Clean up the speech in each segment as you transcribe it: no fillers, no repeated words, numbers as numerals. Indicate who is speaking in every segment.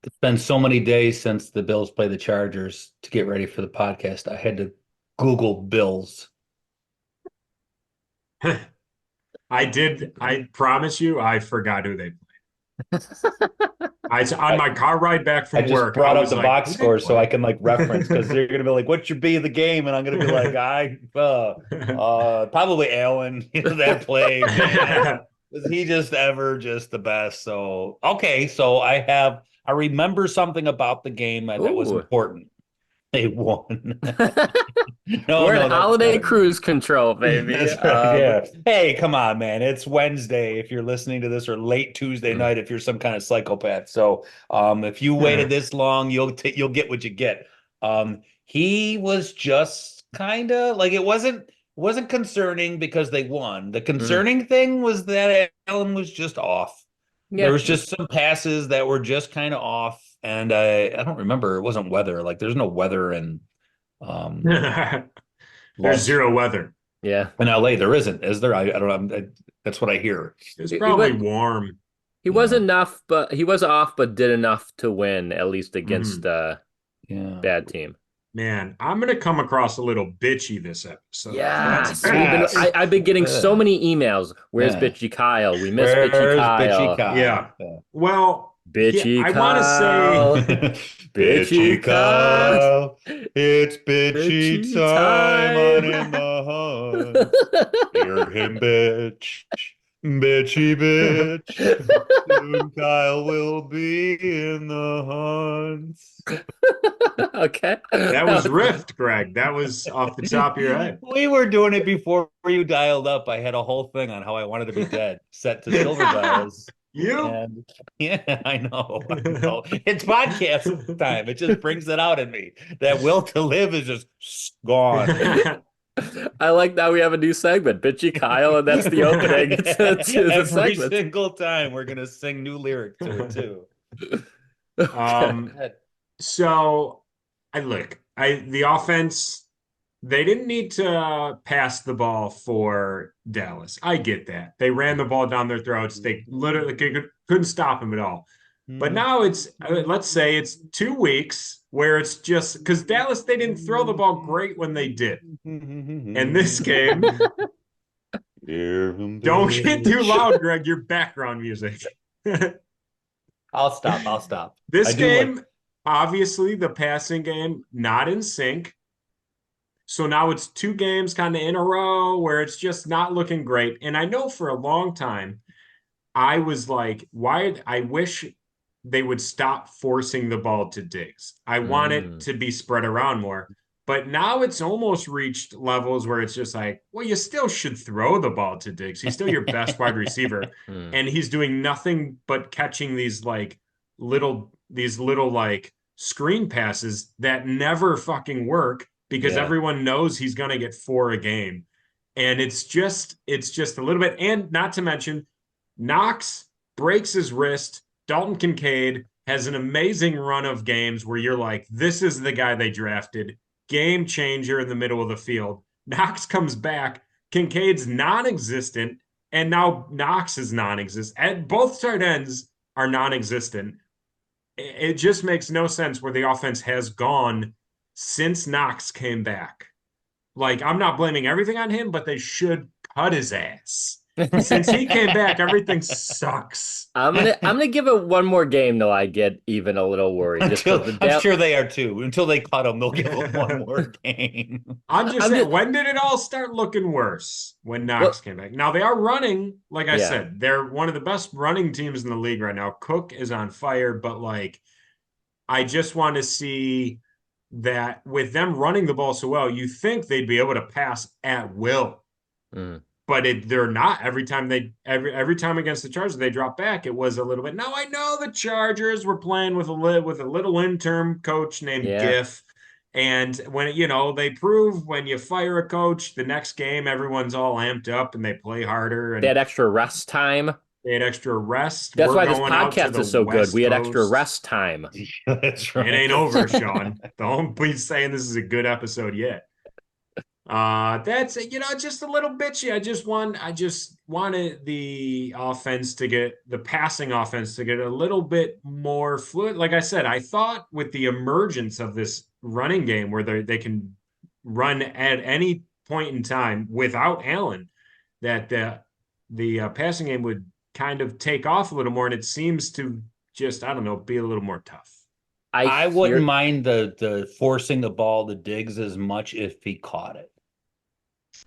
Speaker 1: It's been so many days since the Bills play the Chargers to get ready for the podcast. I had to Google Bills.
Speaker 2: I did. I promise you, I forgot who they I on
Speaker 1: I,
Speaker 2: my car ride back
Speaker 1: I
Speaker 2: from
Speaker 1: just
Speaker 2: work, I
Speaker 1: brought up
Speaker 2: was
Speaker 1: the
Speaker 2: like,
Speaker 1: box
Speaker 2: who they
Speaker 1: score so I
Speaker 2: play?
Speaker 1: can like reference because they're gonna be like, "What should be the game?" And I'm gonna be like, probably Allen, that play, man. Was he just ever just the best?" So okay, so I remember something about the game that was
Speaker 3: Ooh.
Speaker 1: important. They won. No,
Speaker 3: We're in
Speaker 1: no, that's
Speaker 3: holiday
Speaker 1: good.
Speaker 3: cruise control, baby.
Speaker 1: That's right. Yeah. Hey, come on, man. It's Wednesday if you're listening to this, or late Tuesday night if you're some kind of psychopath. So, if you waited this long, you'll get what you get. He was just kind of like it wasn't concerning because they won. The
Speaker 3: Mm.
Speaker 1: concerning thing was that Allen was just off. There
Speaker 3: Yeah.
Speaker 1: was just some passes that were just kind of off, and I don't remember. It wasn't weather. Like there's no weather in um
Speaker 2: There's
Speaker 1: Las
Speaker 2: zero weather.
Speaker 3: Yeah.
Speaker 1: in LA, there isn't, is there? I don't know. That's what I hear.
Speaker 2: It's
Speaker 3: He, he
Speaker 2: probably
Speaker 3: was
Speaker 2: warm.
Speaker 3: he was
Speaker 1: Yeah.
Speaker 3: enough, but he was off, but did enough to win, at least against
Speaker 2: Mhm.
Speaker 1: Yeah.
Speaker 3: bad team.
Speaker 2: Man, I'm gonna come across a little bitchy this episode. That's
Speaker 3: Yes,
Speaker 1: Yes.
Speaker 3: I've been getting so
Speaker 1: Yeah.
Speaker 3: many emails. Where's
Speaker 1: Yeah.
Speaker 3: Bitchy Kyle? We miss Bitchy
Speaker 1: Where's Bitchy
Speaker 3: Kyle.
Speaker 2: yeah.
Speaker 1: Kyle? Yeah.
Speaker 2: Well, yeah,
Speaker 3: Bitchy
Speaker 2: I want to say
Speaker 3: Kyle.
Speaker 1: Bitchy
Speaker 3: Bitchy Kyle.
Speaker 1: Kyle. It's bitchy
Speaker 3: Bitchy
Speaker 1: time on
Speaker 3: time.
Speaker 1: in the hunt. Hear him bitch. Bitchy bitch. Soon Kyle will be in the hunt.
Speaker 3: Okay.
Speaker 2: that was riffed, Greg. That was off the top of your head.
Speaker 1: We were doing it before you dialed up. I had a whole thing on how I wanted to be dead, set to silver bells.
Speaker 2: You?
Speaker 1: And yeah, I know, I know. It's podcast time. It just brings it out in me. That will to live is just gone.
Speaker 3: I like that we have a new segment, Bitchy Kyle, and that's the opening to the
Speaker 1: Every
Speaker 3: segment.
Speaker 1: single time we're gonna sing new lyrics to it too.
Speaker 3: Okay.
Speaker 2: um, so I look, I the offense, they didn't need to pass the ball for Dallas. I get that. They ran the ball down their throats. They literally couldn't stop them at all. But now it's let's say it's 2 weeks where it's just because Dallas they didn't throw the ball great when they did. And this game,
Speaker 1: Hear him,
Speaker 2: don't get too
Speaker 1: bitch.
Speaker 2: loud, Greg. Your background music.
Speaker 1: I'll stop. I'll stop. I
Speaker 2: This
Speaker 1: do like.
Speaker 2: game, obviously, the passing game not in sync. So now it's 2 games kind of in a row where it's just not looking great. And I know for a long time, I was like, why? I wish they would stop forcing the ball to Diggs. I want it
Speaker 3: Mm,
Speaker 2: to be spread around more. But now it's almost reached levels where it's just like, well, you still should throw the ball to Diggs. He's still your best wide receiver.
Speaker 3: mm.
Speaker 2: And he's doing nothing but catching these little like screen passes that never fucking work because
Speaker 1: Yeah.
Speaker 2: everyone knows he's gonna get 4 a game. And it's just a little bit, and not to mention Knox breaks his wrist. Dalton Kincaid has an amazing run of games where you're like, this is the guy they drafted. Game changer in the middle of the field. Knox comes back. Kincaid's non existent. And now Knox is non existent. And both tight ends are non existent. It just makes no sense where the offense has gone since Knox came back. Like, I'm not blaming everything on him, but they should cut his ass. Since he came back, everything sucks.
Speaker 3: I'm gonna give it one more game though. I get even a little worried just because
Speaker 1: Until
Speaker 3: the
Speaker 1: I'm
Speaker 3: Dal
Speaker 1: sure they are too. Until they cut him, they'll give him one more game.
Speaker 2: I'm just
Speaker 3: I'm
Speaker 2: saying,
Speaker 3: just
Speaker 2: when did it all start looking worse? When Knox
Speaker 3: well,
Speaker 2: came back. Now they are running, like I
Speaker 3: yeah.
Speaker 2: said, they're one of the best running teams in the league right now. Cook is on fire, but like I just want to see that with them running the ball so well, you think they'd be able to pass at will.
Speaker 3: Mm.
Speaker 2: But they're not. Every time against the Chargers they drop back, it was a little bit. Now I know the Chargers were playing with a little interim coach named
Speaker 3: Yeah.
Speaker 2: Giff, and they prove when you fire a coach, the next game everyone's all amped up and they play harder
Speaker 3: They
Speaker 2: and
Speaker 3: had extra rest time.
Speaker 2: they had extra rest.
Speaker 3: That's
Speaker 2: We're
Speaker 3: why this
Speaker 2: going out to
Speaker 3: podcast
Speaker 2: the
Speaker 3: is so good. We
Speaker 2: West
Speaker 3: had extra
Speaker 2: Coast.
Speaker 3: rest time.
Speaker 1: That's
Speaker 2: It
Speaker 1: right.
Speaker 2: ain't over, Sean. Don't be saying this is a good episode yet. That's just a little bitchy. I just wanted the passing offense to get a little bit more fluid. Like I said, I thought with the emergence of this running game where they can run at any point in time without Allen, that the passing game would kind of take off a little more, and it seems to just, I don't know, be a little more tough.
Speaker 3: I
Speaker 1: I wouldn't
Speaker 3: hear,
Speaker 1: mind the forcing the ball to Diggs as much if he caught it. Like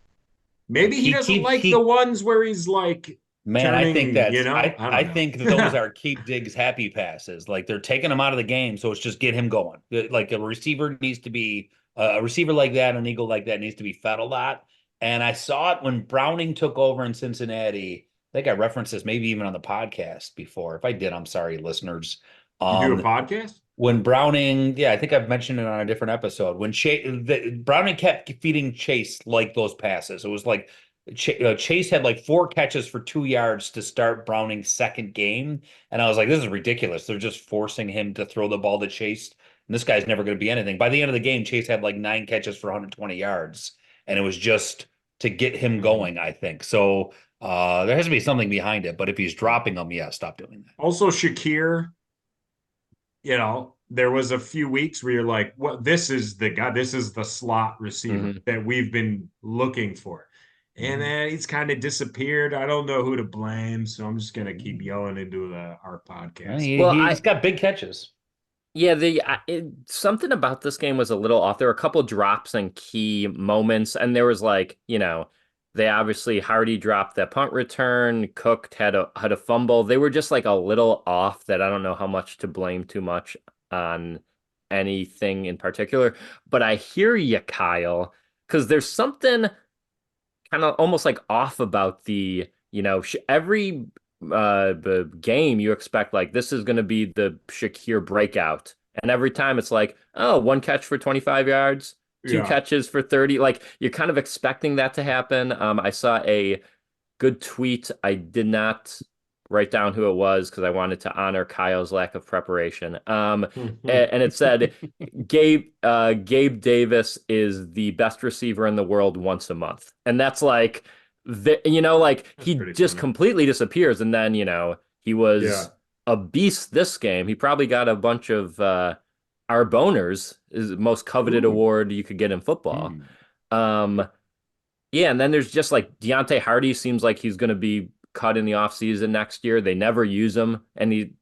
Speaker 2: Maybe he doesn't like the ones where he's like
Speaker 1: man, I think
Speaker 2: turning,
Speaker 1: that's
Speaker 2: I
Speaker 1: I
Speaker 2: don't
Speaker 1: think those
Speaker 2: know.
Speaker 1: are keep Diggs happy passes. Like they're taking him out of the game, so it's just get him going. Like a receiver needs to be a receiver like that, an eagle like that needs to be fed a lot. And I saw it when Browning took over in Cincinnati. I think I referenced this maybe even on the podcast before. If I did, I'm sorry, listeners.
Speaker 2: You do a
Speaker 1: Um,
Speaker 2: podcast?
Speaker 1: when Browning, yeah, I think I've mentioned it on a different episode. When Browning kept feeding Chase like those passes, it was like Chase had like 4 catches for 2 yards to start Browning's second game, and I was like, this is ridiculous. They're just forcing him to throw the ball to Chase, and this guy's never going to be anything. By the end of the game, Chase had like 9 catches for 120 yards, and it was just to get him
Speaker 2: Mhm.
Speaker 1: going. I think so. There has to be something behind it, but if he's dropping them, yeah, stop doing that.
Speaker 2: Also, Shakir, there was a few weeks where you're like, "What? This is the guy. This is the slot receiver
Speaker 3: Mhm.
Speaker 2: that we've been looking for." And
Speaker 1: Mhm.
Speaker 2: then he's kind of disappeared. I don't know who to blame, so I'm just gonna keep
Speaker 1: Mhm.
Speaker 2: yelling into our
Speaker 1: Well,
Speaker 2: podcast.
Speaker 3: well,
Speaker 1: he's got big catches.
Speaker 3: yeah, something about this game was a little off. There were a couple drops and key moments, and there was like, they obviously Hardy dropped that punt return, Cook had a fumble. They were just like a little off that I don't know how much to blame too much on anything in particular. But I hear you, Kyle, because there's something kind of almost like off about every game you expect like this is going to be the Shakir breakout, and every time it's like, oh, 1 catch for 25 yards, two
Speaker 2: Yeah.
Speaker 3: catches for 30. Like you're kind of expecting that to happen. I saw a good tweet. I did not write down who it was because I wanted to honor Kyle's lack of preparation. And it said Gabe Davis is the best receiver in the world once a month, and that's like like
Speaker 2: That's
Speaker 3: he
Speaker 2: pretty
Speaker 3: just
Speaker 2: funny.
Speaker 3: completely disappears, and then he was
Speaker 2: Yeah.
Speaker 3: a beast this game. He probably got a bunch of our boners is the most coveted
Speaker 2: Ooh.
Speaker 3: award you could get in football.
Speaker 1: Hmm.
Speaker 3: Um, yeah, and then there's just like Deontay Hardy seems like he's going to be cut in the offseason next year. They never use him, and he,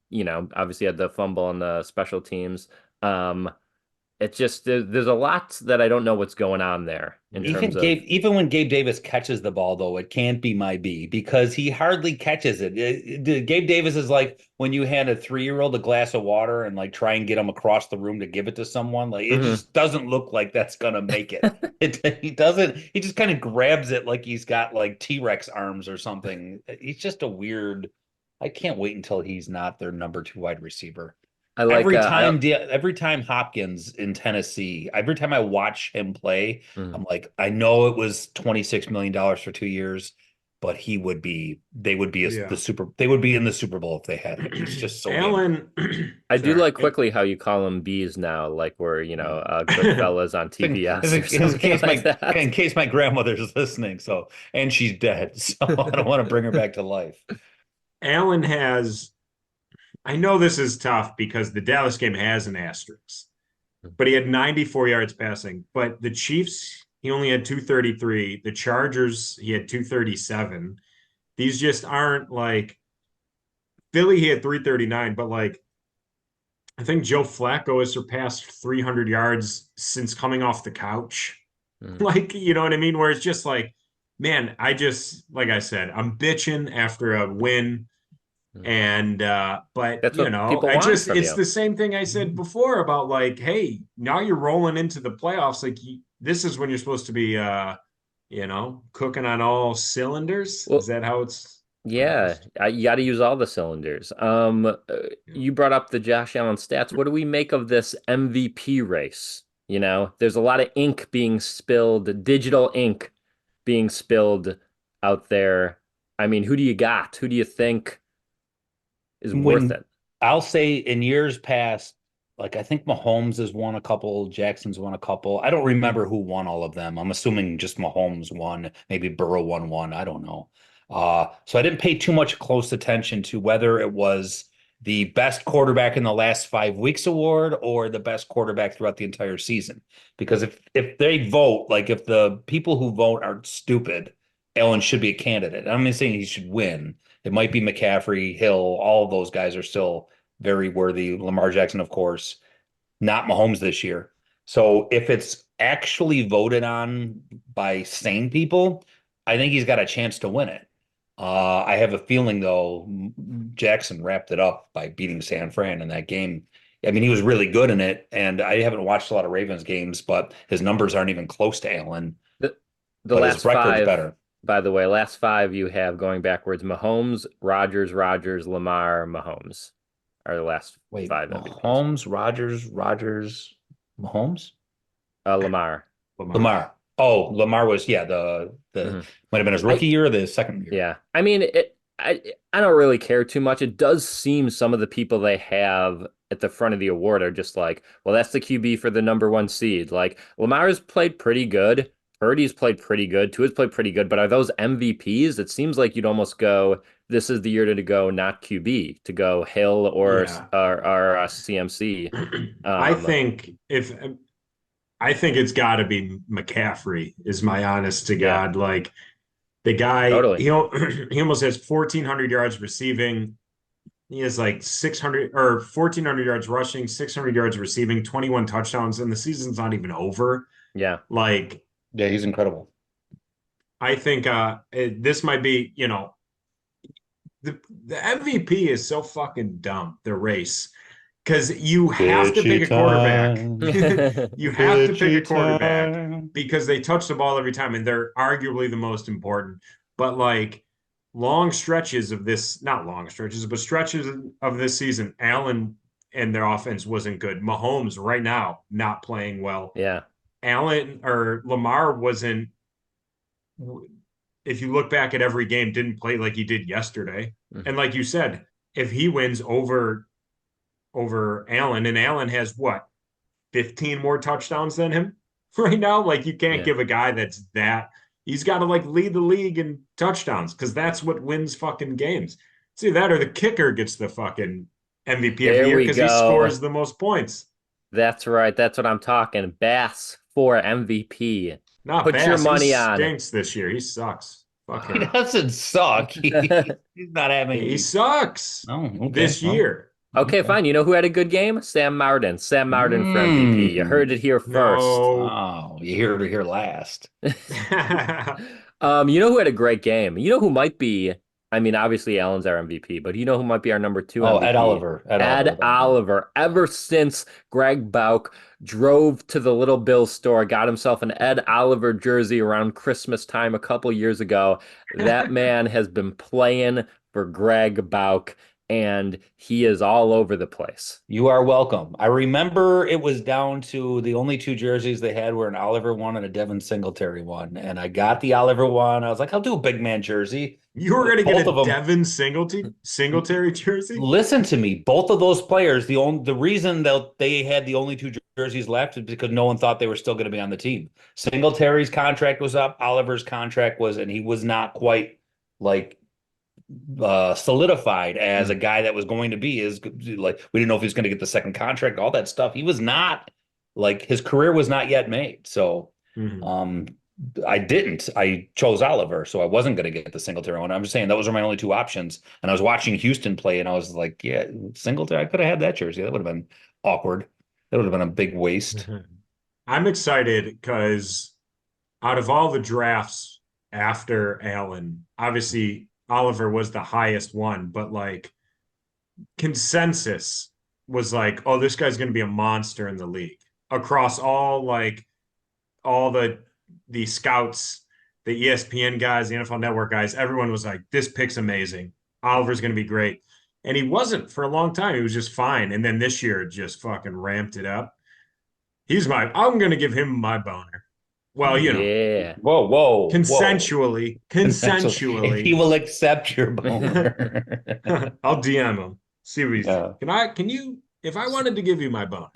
Speaker 3: obviously had the fumble on the special teams. Um, it's just there's a lot that I don't know what's going on there in
Speaker 2: Yeah.
Speaker 3: terms of.
Speaker 1: Even when Gabe Davis catches the ball, though, it can't be my B because he hardly catches it. Gabe Davis is like when you hand a 3-year-old a glass of water and like try and get him across the room to give it to someone. Like it
Speaker 3: Mhm.
Speaker 1: just doesn't look like that's gonna make it. He doesn't. He just kind of grabs it like he's got like T-Rex arms or something. He's just a weird. I can't wait until he's not their number 2 wide receiver.
Speaker 3: I like
Speaker 1: Every time Hopkins in Tennessee, every time I watch him play,
Speaker 3: mm.
Speaker 1: I'm like, I know it was $26 million for 2 years, but
Speaker 2: Yeah.
Speaker 1: they would be in the Super Bowl if they had him. He's just so damn good.
Speaker 2: Alan,
Speaker 3: I do
Speaker 2: sorry.
Speaker 3: like quickly how you call them bees now, like we're Goodfellas on TBS or something like that.
Speaker 1: In case my grandmother's listening, so and she's dead, so I don't want to bring her back to life.
Speaker 2: Alan has, I know this is tough because the Dallas game has an asterisk, but he had 94 yards passing. But the Chiefs, he only had 233. The Chargers, he had 237. These just aren't like Philly, he had 339, but like I think Joe Flacco has surpassed 300 yards since coming off the couch.
Speaker 3: Mm.
Speaker 2: Like, you know what I mean? Where it's just like, man, like I said, I'm bitching after a win.
Speaker 3: Mm.
Speaker 2: And but
Speaker 3: That's what people
Speaker 2: I
Speaker 3: want
Speaker 2: just
Speaker 3: from
Speaker 2: it's
Speaker 3: you.
Speaker 2: the same thing I said before about like, hey, now you're rolling into the playoffs. Like this is when you're supposed to be cooking on all cylinders. Is
Speaker 3: Well,
Speaker 2: that how it's
Speaker 3: yeah,
Speaker 2: pronounced?
Speaker 3: you got to use all the cylinders.
Speaker 2: Yeah.
Speaker 3: You brought up the Josh Allen stats. What do we make of this MVP race? There's a lot of ink being spilled, digital ink being spilled out there. I mean, who do you got? Who do you think is worth
Speaker 1: When
Speaker 3: it?
Speaker 1: I'll say in years past, like I think Mahomes has won a couple, Jackson's won a couple. I don't remember who won all of them. I'm assuming just Mahomes won, maybe Burrow won one. I don't know. So I didn't pay too much close attention to whether it was the best quarterback in the last 5 weeks award or the best quarterback throughout the entire season. Because if they vote, like if the people who vote are stupid, Allen should be a candidate. I'm not saying he should win. It might be McCaffrey, Hill, all of those guys are still very worthy. Lamar Jackson, of course, not Mahomes this year. So if it's actually voted on by sane people, I think he's got a chance to win it. I have a feeling though, Jackson wrapped it up by beating San Fran in that game. I mean, he was really good in it, and I haven't watched a lot of Ravens games, but his numbers aren't even close to Allen,
Speaker 3: The
Speaker 1: but his
Speaker 3: last
Speaker 1: record's
Speaker 3: five,
Speaker 1: better.
Speaker 3: by the way, last five you have going backwards: Mahomes, Rodgers, Lamar, Mahomes are the last
Speaker 1: Wait,
Speaker 3: five MVPs.
Speaker 1: Mahomes, Rodgers, Mahomes?
Speaker 3: Lamar.
Speaker 2: Lamar.
Speaker 1: Lamar. Oh, Lamar was, yeah, the
Speaker 3: Mhm.
Speaker 1: might have been his
Speaker 3: I
Speaker 1: rookie year or the second year.
Speaker 3: Yeah. I mean, I don't really care too much. It does seem some of the people they have at the front of the award are just like, well, that's the QB for the number one seed. Like Lamar's played pretty good. Purdy's played pretty good. Tua's played pretty good. But are those MVPs? It seems like you'd almost go, this is the year to go, not QB, to go Hill
Speaker 2: Yeah.
Speaker 3: or CMC.
Speaker 2: I
Speaker 3: Um,
Speaker 2: think if I think it's got to be McCaffrey is my honest to
Speaker 3: yeah,
Speaker 2: God. Like the guy,
Speaker 3: totally.
Speaker 2: he almost has 1,400 yards receiving. He has like 600 or 1,400 yards rushing, 600 yards receiving, 21 touchdowns, and the season's not even over.
Speaker 3: Yeah.
Speaker 2: Like
Speaker 1: Yeah, he's incredible.
Speaker 2: I think this might be, the MVP is so fucking dumb, the race. Because you have to pick
Speaker 1: Bitchy
Speaker 2: a quarterback.
Speaker 1: time.
Speaker 2: You have to pick a
Speaker 1: Bitchy
Speaker 2: quarterback
Speaker 1: time.
Speaker 2: because they touch the ball every time and they're arguably the most important. But like long stretches of this, not long stretches, but stretches of this season, Allen and their offense wasn't good. Mahomes right now not playing well.
Speaker 3: Yeah.
Speaker 2: Allen or Lamar wasn't, if you look back at every game, didn't play like he did yesterday.
Speaker 3: Mhm.
Speaker 2: And like you said, if he wins over Allen, and Allen has what, 15 more touchdowns than him right now? Like you can't
Speaker 3: Yeah.
Speaker 2: give a guy that he's got to like lead the league in touchdowns because that's what wins fucking games. See that or the kicker gets the fucking MVP every
Speaker 3: There
Speaker 2: year
Speaker 3: we
Speaker 2: because he
Speaker 3: go.
Speaker 2: scores the most points.
Speaker 3: That's right. That's what I'm talking. Bass for MVP.
Speaker 2: Not
Speaker 3: Put your
Speaker 2: Bass. He
Speaker 3: money on it.
Speaker 2: stinks this year. He sucks. Fuck
Speaker 1: He
Speaker 2: him.
Speaker 1: doesn't suck. He's not having
Speaker 2: He
Speaker 1: any.
Speaker 2: sucks
Speaker 1: Oh, okay.
Speaker 2: this
Speaker 1: Well,
Speaker 2: year.
Speaker 3: Okay,
Speaker 1: okay.
Speaker 3: fine. You know who had a good game? Sam Martin. Sam Martin for MVP. You heard
Speaker 1: Mm.
Speaker 3: it here first.
Speaker 2: No.
Speaker 1: Oh, you heard it here last.
Speaker 3: You know who had a great game? You know who might be, I mean, obviously Allen's our MVP, but you know who might be our number two
Speaker 1: Oh, Ed
Speaker 3: MVP?
Speaker 1: Oliver. Ed Oliver.
Speaker 3: Ed Oliver.
Speaker 1: Yeah.
Speaker 3: Ever since Greg Bauk drove to the Little Bill store, got himself an Ed Oliver jersey around Christmas time a couple years ago, that man has been playing for Greg Bauk, and he is all over the place.
Speaker 1: You are welcome. I remember it was down to the only two jerseys they had were an Oliver one and a Devin Singletary one. And I got the Oliver one. I was like, I'll do a big man jersey.
Speaker 2: You were going to get
Speaker 1: Both
Speaker 2: a
Speaker 1: of them.
Speaker 2: Devin Singletary jersey?
Speaker 1: Listen to me. Both of those players, the reason that they had the only two jerseys left is because no one thought they were still going to be on the team. Singletary's contract was up. Oliver's contract was, and he was not quite like solidified as a guy that was going to be is like we didn't know if he was going to get the second contract, all that stuff. He was not like his career was not yet made. So um I chose Oliver, so I wasn't going to get the Singletary one. I'm just saying those were my only two options. And I was watching Houston play and I was like, yeah, Singletary, I could have had that jersey. That would have been awkward. That would have been a big waste.
Speaker 2: I'm excited because out of all the drafts after Allen, obviously Oliver was the highest one, but like consensus was like, oh, this guy's going to be a monster in the league across all the scouts, the ESPN guys, the NFL Network guys. Everyone was like, this pick's amazing. Oliver's going to be great. And he wasn't for a long time. He was just fine. And then this year just fucking ramped it up. I'm going to give him my boner. Well,
Speaker 3: Yeah.
Speaker 1: Whoa.
Speaker 2: consensually.
Speaker 1: If he will accept your boner.
Speaker 2: I'll DM him. See what he's,
Speaker 1: Yeah.
Speaker 2: can you if I wanted to give you my bone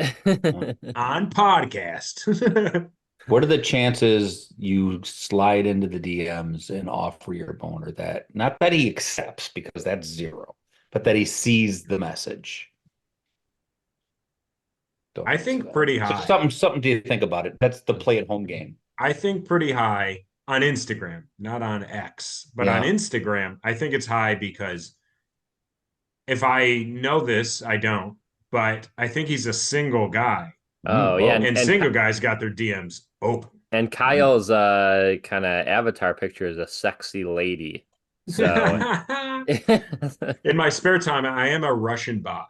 Speaker 2: on podcast.
Speaker 1: What are the chances you slide into the DMs and offer your boner that not that he accepts because that's zero, but that he sees the message? Don't
Speaker 2: I
Speaker 1: answer
Speaker 2: think
Speaker 1: that.
Speaker 2: pretty
Speaker 1: So
Speaker 2: high.
Speaker 1: something to think about it. That's the play at home game.
Speaker 2: I think pretty high on Instagram, not on X, but on
Speaker 1: Yeah.
Speaker 2: Instagram, I think it's high because if I know this, I don't, but I think he's a single guy,
Speaker 3: Oh yeah,
Speaker 1: Whoa.
Speaker 2: and single guys got their DMs open.
Speaker 3: and Kyle's kind of avatar picture is a sexy lady. So
Speaker 2: In my spare time, I am a Russian bot.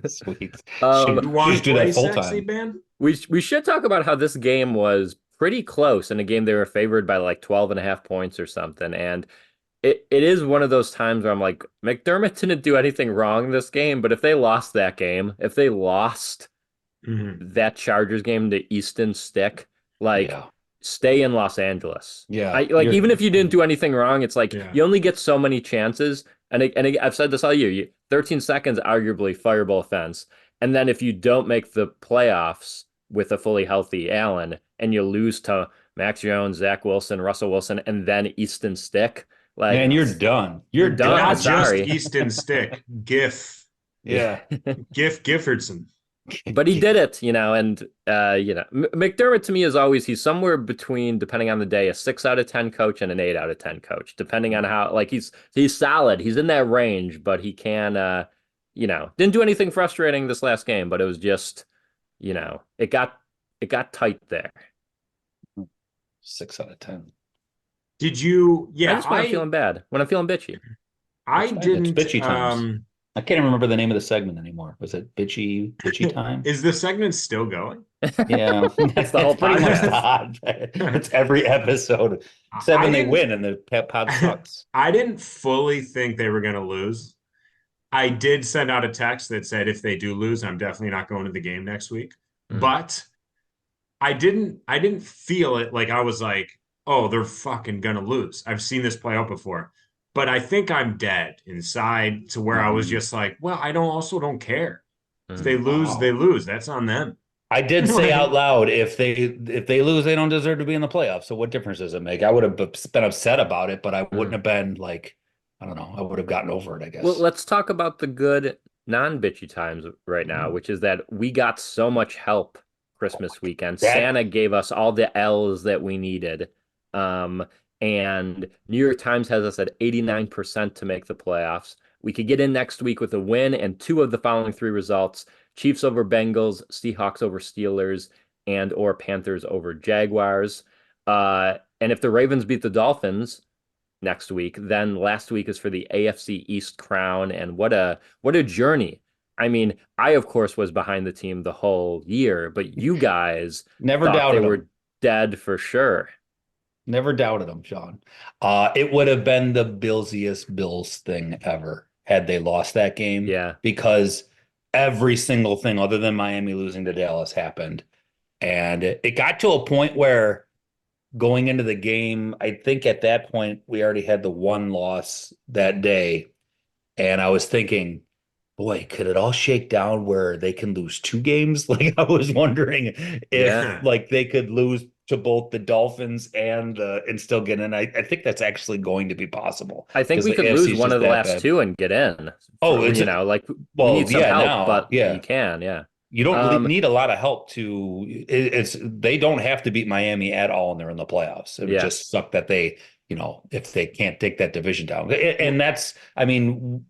Speaker 1: Sweet.
Speaker 3: um
Speaker 2: You
Speaker 1: You
Speaker 2: want
Speaker 1: should
Speaker 2: to
Speaker 1: do
Speaker 2: play
Speaker 1: that full
Speaker 2: sexy,
Speaker 1: time.
Speaker 2: Ben?
Speaker 3: we should talk about how this game was pretty close in a game they were favored by like 12 and a half points or something. And it is one of those times where I'm like, McDermott didn't do anything wrong in this game, but if they lost that game, if they lost
Speaker 2: Mm-hmm.
Speaker 3: that Chargers game to Easton Stick, like
Speaker 1: Yeah.
Speaker 3: stay in Los Angeles.
Speaker 1: Yeah.
Speaker 3: I like even if you didn't do anything wrong, it's like
Speaker 2: Yeah.
Speaker 3: you only get so many chances. I've said this all year. 13 seconds, arguably fireable offense. And then if you don't make the playoffs with a fully healthy Allen and you lose to Max Jones, Zach Wilson, Russell Wilson, and then Easton Stick, like
Speaker 1: Man, you're done.
Speaker 3: you're
Speaker 1: You're
Speaker 3: done.
Speaker 2: Not
Speaker 1: done.
Speaker 2: just
Speaker 3: Sorry.
Speaker 2: Easton Stick, GIF,
Speaker 1: Yeah.
Speaker 2: Giffordson.
Speaker 3: But he did it, and McDermott to me is always he's somewhere between, depending on the day, a 6 out of 10 coach and an 8 out of 10 coach, depending on how like he's solid. He's in that range, but he can didn't do anything frustrating this last game, but it was just, it got tight there.
Speaker 1: 6 out of 10.
Speaker 2: Did you?
Speaker 3: I
Speaker 2: Yeah,
Speaker 3: just when I'm feeling bad, when I'm feeling bitchy.
Speaker 2: I
Speaker 1: It's fine. It's
Speaker 2: didn't.
Speaker 1: bitchy times. I can't even remember the name of the segment anymore. Was it bitchy time?
Speaker 2: Is the segment still going?
Speaker 1: Yeah,
Speaker 3: It's the whole
Speaker 1: pretty much
Speaker 3: podcast.
Speaker 1: It's every episode. Except when they
Speaker 2: didn't-
Speaker 1: win and the pod sucks.
Speaker 2: I didn't fully think they were going to lose. I did send out a text that said if they do lose, I'm definitely not going to the game next week.
Speaker 3: Mhm.
Speaker 2: But I didn't feel it like I was like, oh, they're fucking gonna lose. I've seen this play out before. But I think I'm dead inside to where I was just like, well, I don't care. If they lose,
Speaker 1: Wow.
Speaker 2: they lose. That's on them.
Speaker 1: I did say out loud, if they lose, they don't deserve to be in the playoffs. So what difference does it make? I would have been upset about it, but I wouldn't have been like, I don't know. I would have gotten over it, I guess.
Speaker 3: Well, let's talk about the good non-bitchy times right now, which is that we got so much help Christmas weekend. Santa gave us all the L's that we needed. And New York Times has us at 89% to make the playoffs. We could get in next week with a win and two of the following three results: Chiefs over Bengals, Seahawks over Steelers, and or Panthers over Jaguars. And if the Ravens beat the Dolphins next week, then last week is for the AFC East crown. And what a journey. I mean, I of course was behind the team the whole year, but you guys
Speaker 1: Never
Speaker 3: thought
Speaker 1: doubted
Speaker 3: they were
Speaker 1: them.
Speaker 3: dead for sure.
Speaker 1: Never doubted them, Sean. It would have been the Billsiest Bills thing ever had they lost that game.
Speaker 3: Yeah.
Speaker 1: Because every single thing other than Miami losing to Dallas happened. And it got to a point where going into the game, I think at that point we already had the one loss that day. And I was thinking, boy, could it all shake down where they can lose two games? Like I was wondering if like they could lose to both the Dolphins and still get in. I think that's actually going to be possible.
Speaker 3: I think we
Speaker 1: the
Speaker 3: could
Speaker 1: AFC
Speaker 3: lose
Speaker 1: is
Speaker 3: one
Speaker 1: just
Speaker 3: of the
Speaker 1: that
Speaker 3: last
Speaker 1: bad.
Speaker 3: two and get in.
Speaker 1: Oh,
Speaker 3: we need some help,
Speaker 1: now,
Speaker 3: but
Speaker 1: yeah.
Speaker 3: you can, yeah.
Speaker 1: You don't need a lot of help to. They don't have to beat Miami at all, and they're in the playoffs. It would just suck that they, if they can't take that division down. And that's, I mean,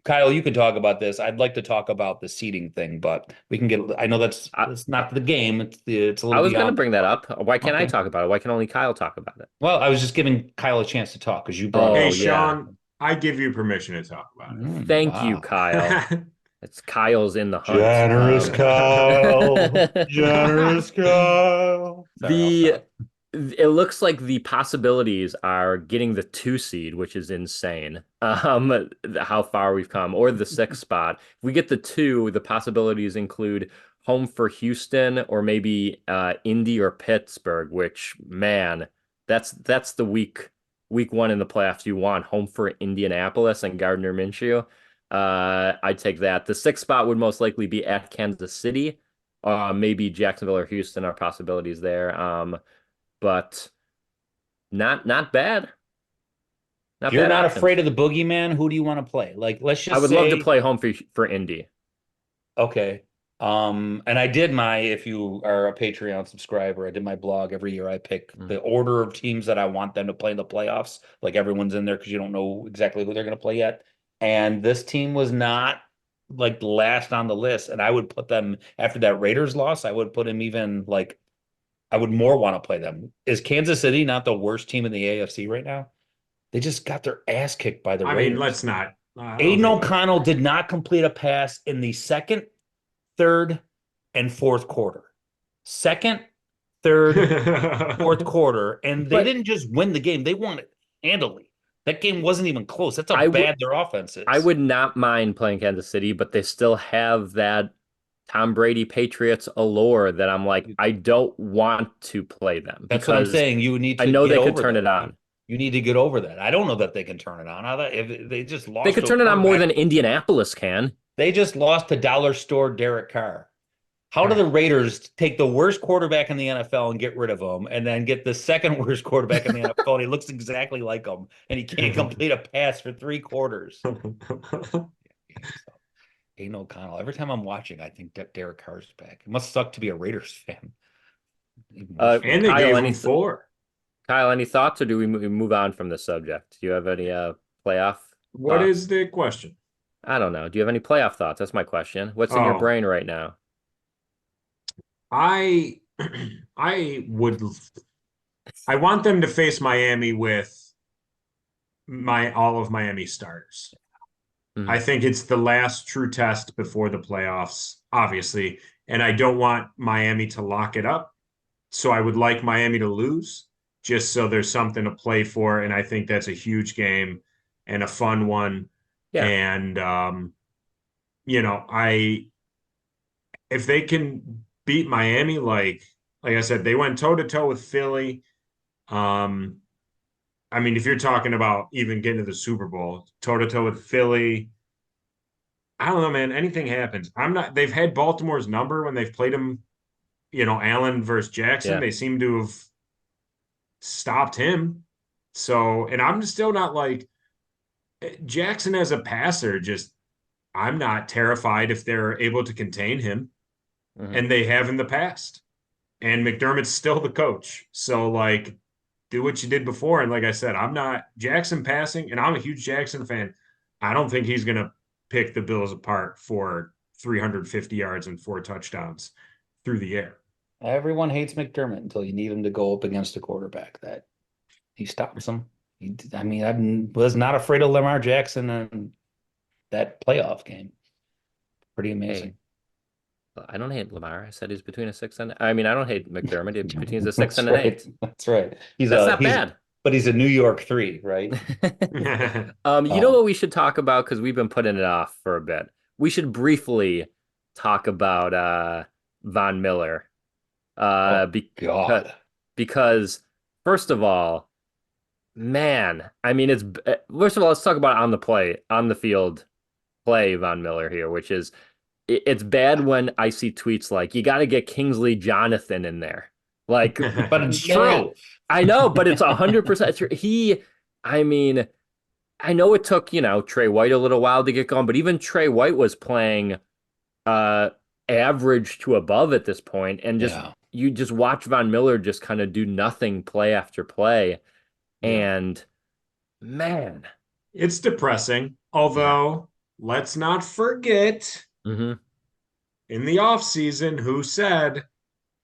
Speaker 1: Kyle, you can talk about this. I'd like to talk about the seeding thing, but we can get. I know that's not the game. It's a little.
Speaker 3: I was going to
Speaker 1: beyond
Speaker 3: bring that up. Why can't I
Speaker 1: Okay.
Speaker 3: talk about it? Why can only Kyle talk about it?
Speaker 1: Well, I was just giving Kyle a chance to talk because you brought.
Speaker 2: Hey,
Speaker 3: Oh, yeah.
Speaker 2: Sean, I give you permission to talk about it.
Speaker 3: Thank you, Kyle. It's Kyle's in the hunt.
Speaker 1: Generous Kyle. Generous Kyle.
Speaker 3: It looks like the possibilities are getting the 2 seed, which is insane. How far we've come, or the 6th spot. If we get the 2, the possibilities include home for Houston or maybe Indy or Pittsburgh, which, man, that's the week 1 in the playoffs you want. Home for Indianapolis and Gardner Minshew. I'd take that. The sixth spot would most likely be at Kansas City. Maybe Jacksonville or Houston are possibilities there. But not bad.
Speaker 1: If
Speaker 3: Not
Speaker 1: you're
Speaker 3: bad
Speaker 1: not afraid
Speaker 3: options.
Speaker 1: of the boogeyman, who do you want to play? Like, let's
Speaker 3: I
Speaker 1: just
Speaker 3: would love to
Speaker 1: say,
Speaker 3: play home for Indy.
Speaker 1: okay. And I did if you are a Patreon subscriber, I did my blog every year. I pick
Speaker 3: Mm.
Speaker 1: the order of teams that I want them to play in the playoffs. Like everyone's in there because you don't know exactly who they're going to play yet. And this team was not like last on the list. And I would put them after that Raiders loss. I would put them even like I would more want to play them. Is Kansas City not the worst team in the AFC right now? They just got their ass kicked by the
Speaker 2: I mean,
Speaker 1: Raiders.
Speaker 2: let's not. I don't
Speaker 1: Aiden
Speaker 2: think.
Speaker 1: O'Connell did not complete a pass in the second, third, and fourth quarter. Second, third, fourth quarter. And they
Speaker 3: But
Speaker 1: didn't just win the game, they won it handily. That game wasn't even close. That's how
Speaker 3: I would
Speaker 1: bad their offense
Speaker 3: I
Speaker 1: is.
Speaker 3: would not mind playing Kansas City, but they still have that Tom Brady Patriots allure that I'm like, I don't want to play them
Speaker 1: That's what I'm
Speaker 3: because
Speaker 1: saying. You need
Speaker 3: I
Speaker 1: to
Speaker 3: know
Speaker 1: get
Speaker 3: they could
Speaker 1: over
Speaker 3: turn
Speaker 1: that.
Speaker 3: it on.
Speaker 1: You need to get over that. I don't know that they can turn it on. If they just
Speaker 3: They
Speaker 1: lost
Speaker 3: could
Speaker 1: to a
Speaker 3: turn it on more
Speaker 1: quarterback,
Speaker 3: than Indianapolis can.
Speaker 1: they just lost to dollar store Derek Carr. How do
Speaker 2: Right.
Speaker 1: the Raiders take the worst quarterback in the NFL and get rid of him, and then get the second worst quarterback in the NFL, and he looks exactly like him, and he can't complete a pass for 3 quarters? So, Aiden O'Connell. Every time I'm watching, I think that Derek Carr's back. It must suck to be a Raiders fan. Even worse for
Speaker 2: And they
Speaker 3: Kyle,
Speaker 2: gave him 4.
Speaker 3: Kyle, any thoughts, or do we move on from this subject? Do you have any playoff
Speaker 2: What
Speaker 3: thoughts?
Speaker 2: is the question?
Speaker 3: I don't know. Do you have any playoff thoughts? That's my question. What's in your
Speaker 2: Oh,
Speaker 3: brain right now?
Speaker 2: I I would I want them to face Miami with all of Miami starters. I
Speaker 3: Mhm.
Speaker 2: think it's the last true test before the playoffs, obviously, and I don't want Miami to lock it up. So I would like Miami to lose just so there's something to play for, and I think that's a huge game and a fun one.
Speaker 3: Yeah.
Speaker 2: And I if they can beat Miami, like I said, they went toe to toe with Philly. Um, I mean, if you're talking about even getting to the Super Bowl, toe to toe with Philly, I don't know, man. Anything happens. I'm not. They've had Baltimore's number when they've played them. Allen versus Jackson.
Speaker 3: Yeah.
Speaker 2: They seem to have stopped him. So, and I'm still not like Jackson as a passer. Just I'm not terrified if they're able to contain him,
Speaker 3: Mhm.
Speaker 2: and they have in the past. And McDermott's still the coach. So like do what you did before. And like I said, I'm not Jackson passing, and I'm a huge Jackson fan. I don't think he's gonna pick the Bills apart for 350 yards and 4 touchdowns through the air.
Speaker 1: Everyone hates McDermott until you need him to go up against a quarterback that he stops them. I mean, I was not afraid of Lamar Jackson in that playoff game. Pretty
Speaker 3: Hey,
Speaker 1: amazing.
Speaker 3: I don't hate Lamar. I said he's between a six and I mean I don't hate McDermott. He's between a six
Speaker 1: That's
Speaker 3: and an
Speaker 1: right.
Speaker 3: eight.
Speaker 1: That's right.
Speaker 3: That's not bad.
Speaker 1: But he's a New York 3, right?
Speaker 3: You know
Speaker 1: Um,
Speaker 3: what we should talk about because we've been putting it off for a bit. We should briefly talk about Von Miller.
Speaker 1: oh
Speaker 3: Because
Speaker 1: God.
Speaker 3: because first of all, man, I mean it's first of all, let's talk about on the field play Von Miller here, which is it's bad when I see tweets like you got to get Kingsley Jonathan in there. Like,
Speaker 1: But it's
Speaker 3: man,
Speaker 1: true.
Speaker 3: I know, but it's 100% true. I mean, I know it took, Trey White a little while to get going, but even Trey White was playing uh average to above at this point, and just
Speaker 1: Yeah.
Speaker 3: you just watch Von Miller just kind of do nothing play after play.
Speaker 2: Yeah.
Speaker 3: And man,
Speaker 2: It's depressing.
Speaker 3: yeah.
Speaker 2: Although, let's not forget
Speaker 3: Hmm.
Speaker 2: in the offseason who said,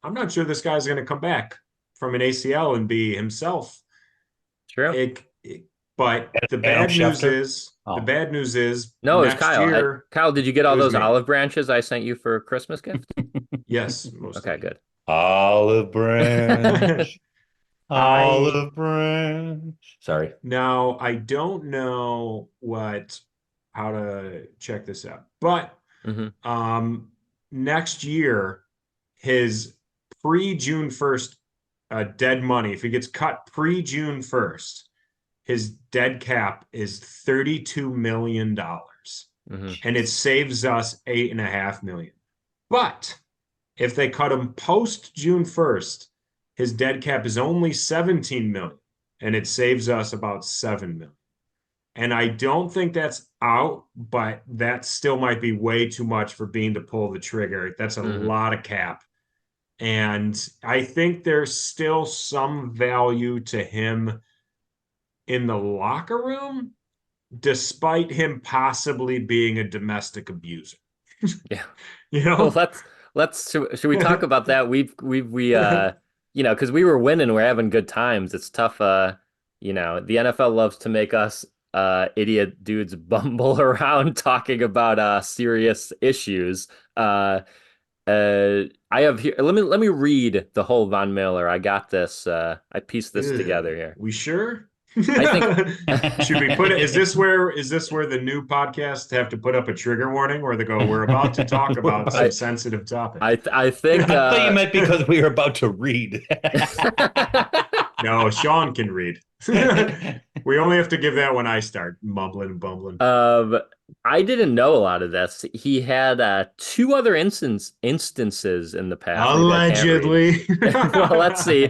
Speaker 2: I'm not sure this guy's going to come back from an ACL and be himself.
Speaker 3: True.
Speaker 2: But the
Speaker 1: Adam
Speaker 2: bad news
Speaker 1: Schefter.
Speaker 2: is the
Speaker 1: Oh.
Speaker 2: bad news is
Speaker 3: No, it was
Speaker 2: next
Speaker 3: Kyle.
Speaker 2: year
Speaker 3: Kyle, did you get
Speaker 2: it
Speaker 3: all
Speaker 2: was
Speaker 3: those
Speaker 2: me.
Speaker 3: olive branches I sent you for a Christmas gift?
Speaker 2: Yes, most of
Speaker 3: Okay,
Speaker 2: them.
Speaker 3: good.
Speaker 1: Olive branch.
Speaker 2: I
Speaker 1: Olive branch. Sorry.
Speaker 2: Now I don't know how to check this out, but
Speaker 3: Hmm.
Speaker 2: next year his pre-June 1st dead money, if he gets cut pre-June 1st, his dead cap is $32 million. and it saves us $8.5 million. But if they cut him post June 1st, his dead cap is only 17 million, and it saves us about 7 million. And I don't think that's out, but that still might be way too much for Bean to pull the trigger. That's a lot of cap. And I think there's still some value to him in the locker room, despite him possibly being a domestic abuser.
Speaker 3: Yeah.
Speaker 2: You know?
Speaker 3: Well, should we talk about that? We because we were winning, we're having good times. It's tough. The NFL loves to make us idiot dudes bumble around talking about serious issues. I have here. Let me read the whole Von Miller. I got this. I pieced this together here.
Speaker 2: We sure?
Speaker 3: I think
Speaker 2: Should we put it? Is this where the new podcasts have to put up a trigger warning where they go, "We're about to talk about some sensitive topic"?
Speaker 3: I think
Speaker 1: I thought you meant because we were about to read.
Speaker 2: No, Sean can read. We only have to give that when I start mumbling and bumbling.
Speaker 3: I didn't know a lot of this. He had two other instances in the past.
Speaker 2: Allegedly.
Speaker 3: Well, let's see.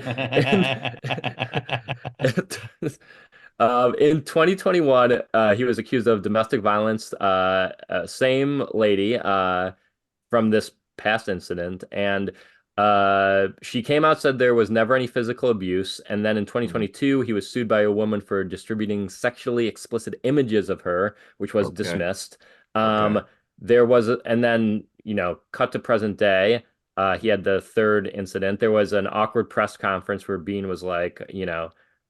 Speaker 3: In 2021, he was accused of domestic violence. Same lady from this past incident, and she came out, said there was never any physical abuse. And then in 2022, he was sued by a woman for distributing sexually explicit images of her, which was dismissed. There was, and then, cut to present day. He had the third incident. There was an awkward press conference where Bean was like,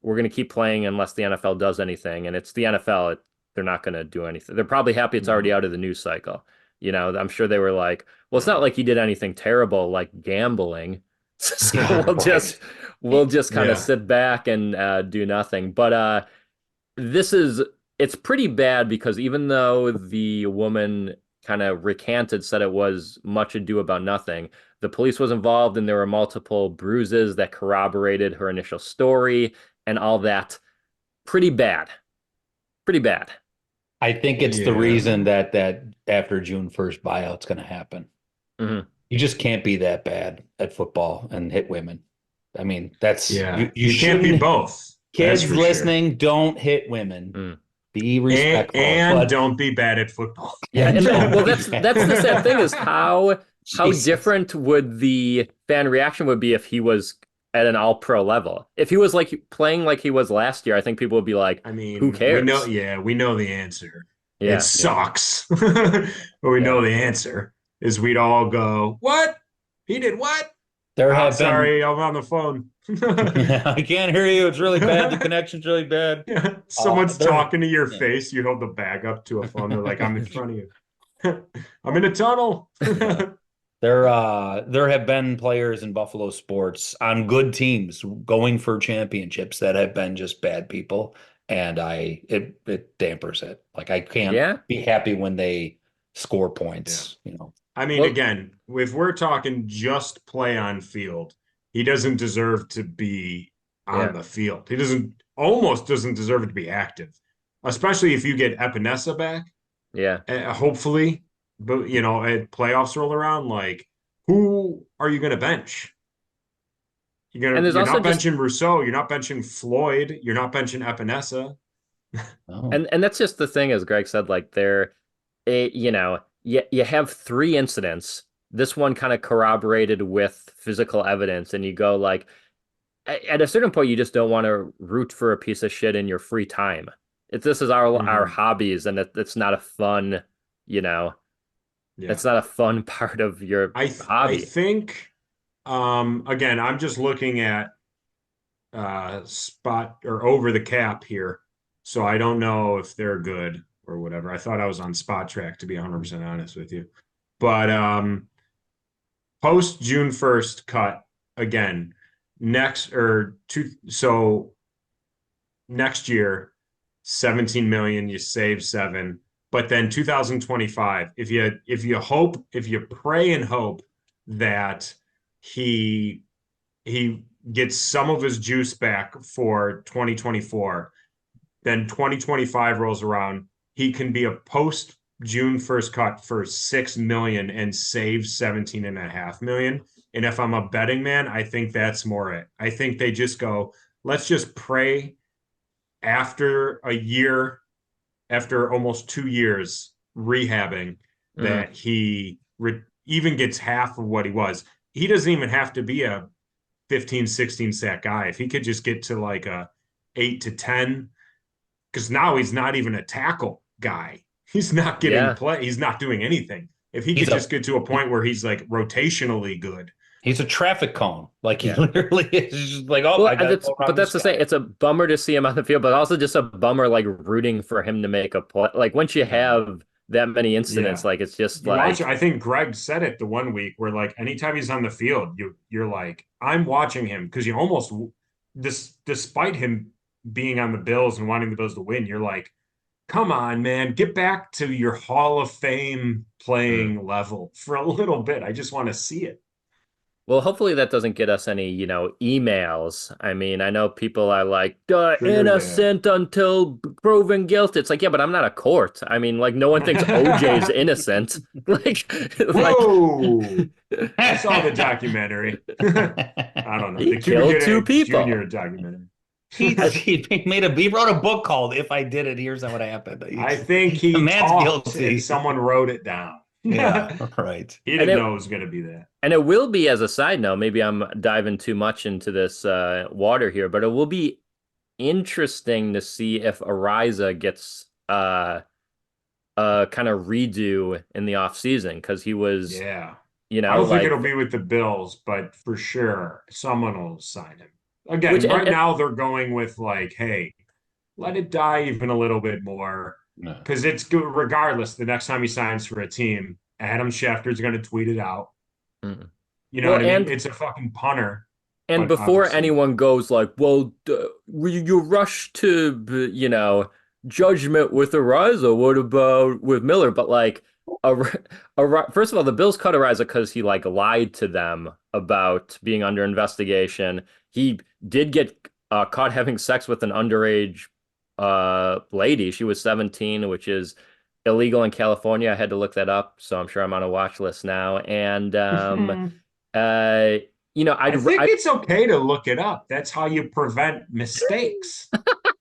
Speaker 3: we're going to keep playing unless the NFL does anything. And it's the NFL. They're not going to do anything. They're probably happy it's already out of the news cycle. I'm sure they were like, well, it's not like he did anything terrible, like gambling. So we'll just kind of sit back and do nothing. But it's pretty bad because even though the woman kind of recanted, said it was much ado about nothing, the police was involved and there were multiple bruises that corroborated her initial story and all that. Pretty bad. Pretty bad.
Speaker 1: I think it's the reason that after June 1st buyout's going to happen. You just can't be that bad at football and hit women. I mean, that's
Speaker 2: you can't be both.
Speaker 1: Kids listening, don't hit women. Be respectful,
Speaker 2: and don't be bad at football.
Speaker 3: Yeah, and well, that's the sad thing is how different would the fan reaction would be if he was at an all-pro level. If he was like playing like he was last year, I think people would be like, I mean, who cares?
Speaker 2: We know the answer. Yeah. It sucks. But we know the answer is we'd all go, what? He did what? Sorry, I'm on the phone.
Speaker 1: I can't hear you. It's really bad. The connection's really bad.
Speaker 2: Yeah. Someone's talking to your face. You hold the bag up to a phone. They're like, I'm in front of you. I'm in a tunnel.
Speaker 1: There have been players in Buffalo sports on good teams going for championships that have been just bad people, and it dampers it. Like I can't be happy when they score points.
Speaker 2: I mean, again, if we're talking just play on field, he doesn't deserve to be on the field. He almost doesn't deserve it to be active, especially if you get Epinesa back.
Speaker 1: Yeah,
Speaker 2: hopefully. But at playoffs roll around, like, who are you going to bench? You're not benching Rousseau. You're not benching Floyd. You're not benching Epinesa.
Speaker 3: Oh. And that's just the thing, as Greg said. Like you have three incidents. This one kind of corroborated with physical evidence, and you go like, at a certain point, you just don't want to root for a piece of shit in your free time. This is our hobbies, and it's not a fun, it's not a fun part of your hobby.
Speaker 2: I think, again, I'm just looking at spot or over the cap here, so I don't know if they're good or whatever. I thought I was on Spot Track, to be 100% honest with you. But post June 1st cut again next year, 17 million, you save 7. But then 2025, if you pray and hope that he gets some of his juice back for 2024, then 2025 rolls around, he can be a post June 1st cut for 6 million and save 17.5 million. And if I'm a betting man, I think that's more it. I think they just go, let's just pray after a year, after almost 2 years rehabbing, that he even gets half of what he was. He doesn't even have to be a 15, 16 sack guy. If he could just get to like a 8 to 10, because now he's not even a tackle guy. He's not getting play. He's not doing anything. If he could just get to a point where he's like rotationally good.
Speaker 1: He's a traffic cone. Like he literally is just like, oh,
Speaker 3: well, but that's the thing. It's a bummer to see him on the field, but also just a bummer like rooting for him to make a play. Like once you have that many incidents, like it's just like
Speaker 2: I think Greg said it the one week where like anytime he's on the field, you're like, I'm watching him because you almost despite him being on the Bills and wanting the Bills to win, you're like, come on, man, get back to your Hall of Fame playing level for a little bit. I just want to see it.
Speaker 3: well, hopefully that doesn't get us any, emails. I mean, I know people are like, innocent until proven guilty. It's like, yeah, but I'm not a court. I mean, like, no one thinks OJ's innocent.
Speaker 2: Whoa! I saw the documentary. I don't know.
Speaker 3: He killed 2 people.
Speaker 2: Junior documentary.
Speaker 1: He wrote a book called "If I Did It, Here's What Happened."
Speaker 2: I think he talked and someone wrote it down.
Speaker 1: Yeah, right.
Speaker 2: He didn't know it was going to be that.
Speaker 3: And it will be, as a side note, maybe I'm diving too much into this water here, but it will be interesting to see if Ariza gets kind of redo in the offseason because he was,
Speaker 2: I don't think it'll be with the Bills, but for sure someone will sign him. Again, now they're going with like, hey, let it die even a little bit more. Because it's good regardless. The next time he signs for a team, Adam Schefter's going to tweet it out. You know what I mean? It's a fucking punter.
Speaker 3: And before anyone goes like, well, you rush to, judgment with Ariza. What about with Miller? But like, first of all, the Bills cut Ariza because he like lied to them about being under investigation. He did get caught having sex with an underage lady. She was 17, which is illegal in California. I had to look that up, so I'm sure I'm on a watch list now. And I think
Speaker 2: it's okay to look it up. That's how you prevent mistakes.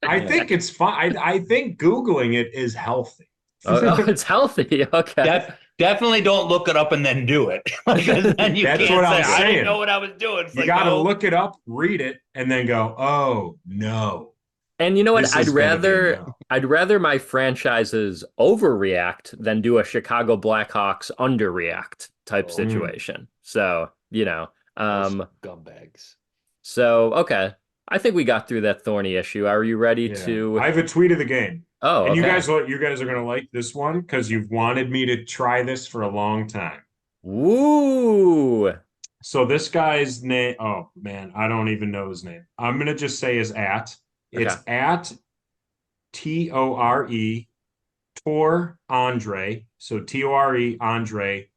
Speaker 2: I think it's fine. I think Googling it is healthy.
Speaker 3: It's healthy. Okay.
Speaker 1: Definitely don't look it up and then do it. Then you
Speaker 2: That's
Speaker 1: can't
Speaker 2: what I'm
Speaker 1: say,
Speaker 2: saying.
Speaker 1: I didn't know what I was doing.
Speaker 2: You got to look it up, read it, and then go, oh, no.
Speaker 3: And you know what? I'd rather my franchises overreact than do a Chicago Blackhawks underreact type situation. So,
Speaker 1: gumbags.
Speaker 3: So, okay. I think we got through that thorny issue. Are you ready to?
Speaker 2: I have a tweet of the game.
Speaker 3: Oh,
Speaker 2: and
Speaker 3: okay.
Speaker 2: you guys are gonna like this one because you've wanted me to try this for a long time.
Speaker 3: Woo!
Speaker 2: So this guy's name. Oh man, I don't even know his name. I'm gonna just say his at. It's at TORE Tor Andre. So TORE Andre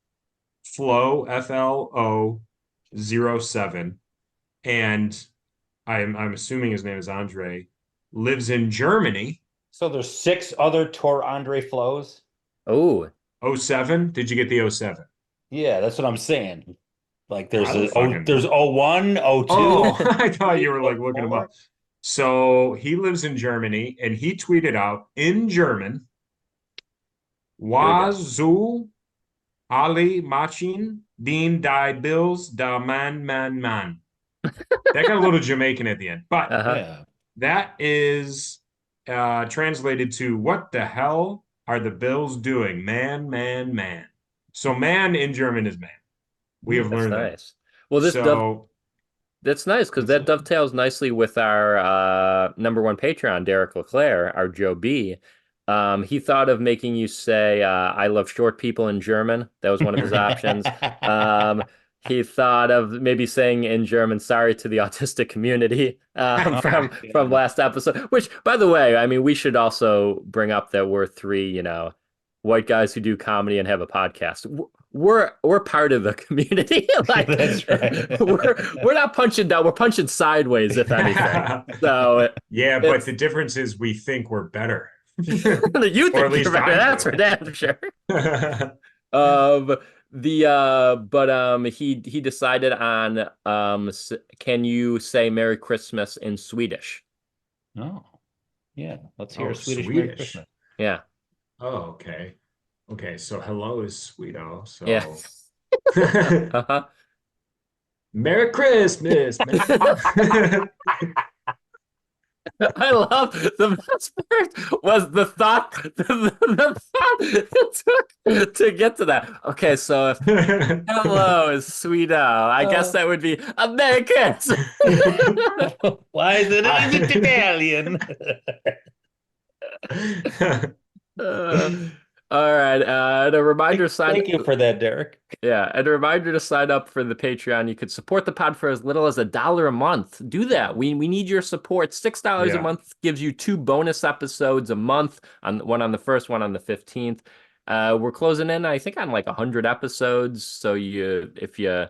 Speaker 2: Flo FLO 07. And I'm assuming his name is Andre. Lives in Germany.
Speaker 1: So there's 6 other Tor Andre flows.
Speaker 3: Oh.
Speaker 2: 07? Did you get the 07?
Speaker 1: Yeah, that's what I'm saying. Like there's there's 01, 02.
Speaker 2: Oh, I thought you were like looking him up. So he lives in Germany and he tweeted out in German, Wazoo Ali Machin Dean Die Bills Da Man. That got a little Jamaican at the end. But that is translated to what the hell are the Bills doing? Man. So man in German is man. We have learned
Speaker 3: nice.
Speaker 2: that.
Speaker 3: Well, that's nice because that dovetails nicely with our number one Patreon, Derek LeClaire, our Joe B. He thought of making you say, I love short people in German. That was one of his options. He thought of maybe saying in German, sorry to the autistic community from last episode, which, by the way, I mean, we should also bring up that we're 3, white guys who do comedy and have a podcast. We're part of the community. Like, that's right. we're not punching down. We're punching sideways, if anything. So
Speaker 2: yeah, but the difference is we think we're better.
Speaker 3: You
Speaker 2: Or at
Speaker 3: think you're
Speaker 2: least
Speaker 3: better.
Speaker 2: I
Speaker 3: That's for
Speaker 2: do.
Speaker 3: damn sure. Um, he decided on can you say Merry Christmas in Swedish?
Speaker 1: Oh, yeah. Let's hear a
Speaker 2: Oh,
Speaker 1: Swedish Merry
Speaker 2: Swedish.
Speaker 1: Christmas.
Speaker 3: Yeah.
Speaker 2: Oh, okay. Okay, so hello is Sweeto.
Speaker 3: Yeah.
Speaker 2: So
Speaker 3: Uh-huh.
Speaker 2: Merry Christmas, man.
Speaker 3: I love the best part was the thought the thought it took to get to that. Okay, so if hello is Sweeto, I guess that would be Americans.
Speaker 1: Why is it
Speaker 2: I-
Speaker 1: even Italian?
Speaker 3: Uh, all right. And a reminder sign.
Speaker 1: Thank you for that, Derek.
Speaker 3: Yeah, and a reminder to sign up for the Patreon. You could support the pod for as little as $1 a month. Do that. We need your support. $6 a
Speaker 2: Yeah.
Speaker 3: month gives you 2 bonus episodes a month, on one on the first, one on the 15th. We're closing in, I think, on like 100 episodes. So if you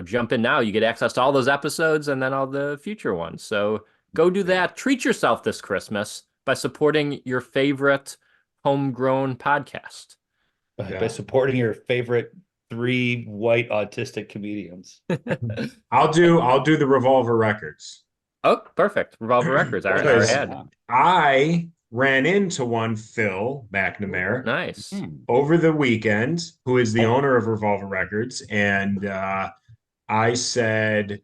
Speaker 3: jump in now, you get access to all those episodes and then all the future ones. So go do that. Treat yourself this Christmas by supporting your favorite homegrown podcast.
Speaker 1: By supporting your favorite 3 white autistic comedians.
Speaker 2: I'll do the Revolver Records.
Speaker 3: Oh, perfect. Revolver Records, our
Speaker 2: Because
Speaker 3: head.
Speaker 2: I ran into one Phil McNamara
Speaker 3: Nice.
Speaker 2: over the weekend, who is the
Speaker 1: Oh.
Speaker 2: owner of Revolver Records, and I said,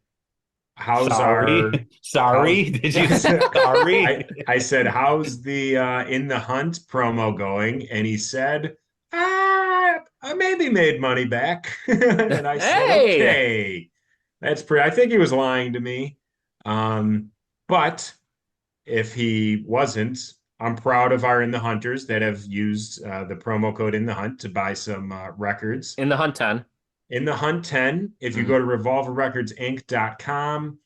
Speaker 2: "How's
Speaker 1: Sorry. Sorry. Did you say sorry?
Speaker 2: I said, "How's the In the Hunt promo going?" And he said, "I maybe made money back." And I said,
Speaker 3: Hey!
Speaker 2: "Okay, that's pretty." I think he was lying to me, but if he wasn't, I'm proud of our In the Hunters that have used the promo code In the Hunt to buy some records.
Speaker 3: In the Hunt 10.
Speaker 2: In the Hunt 10, if you go to revolverrecordsinc.com,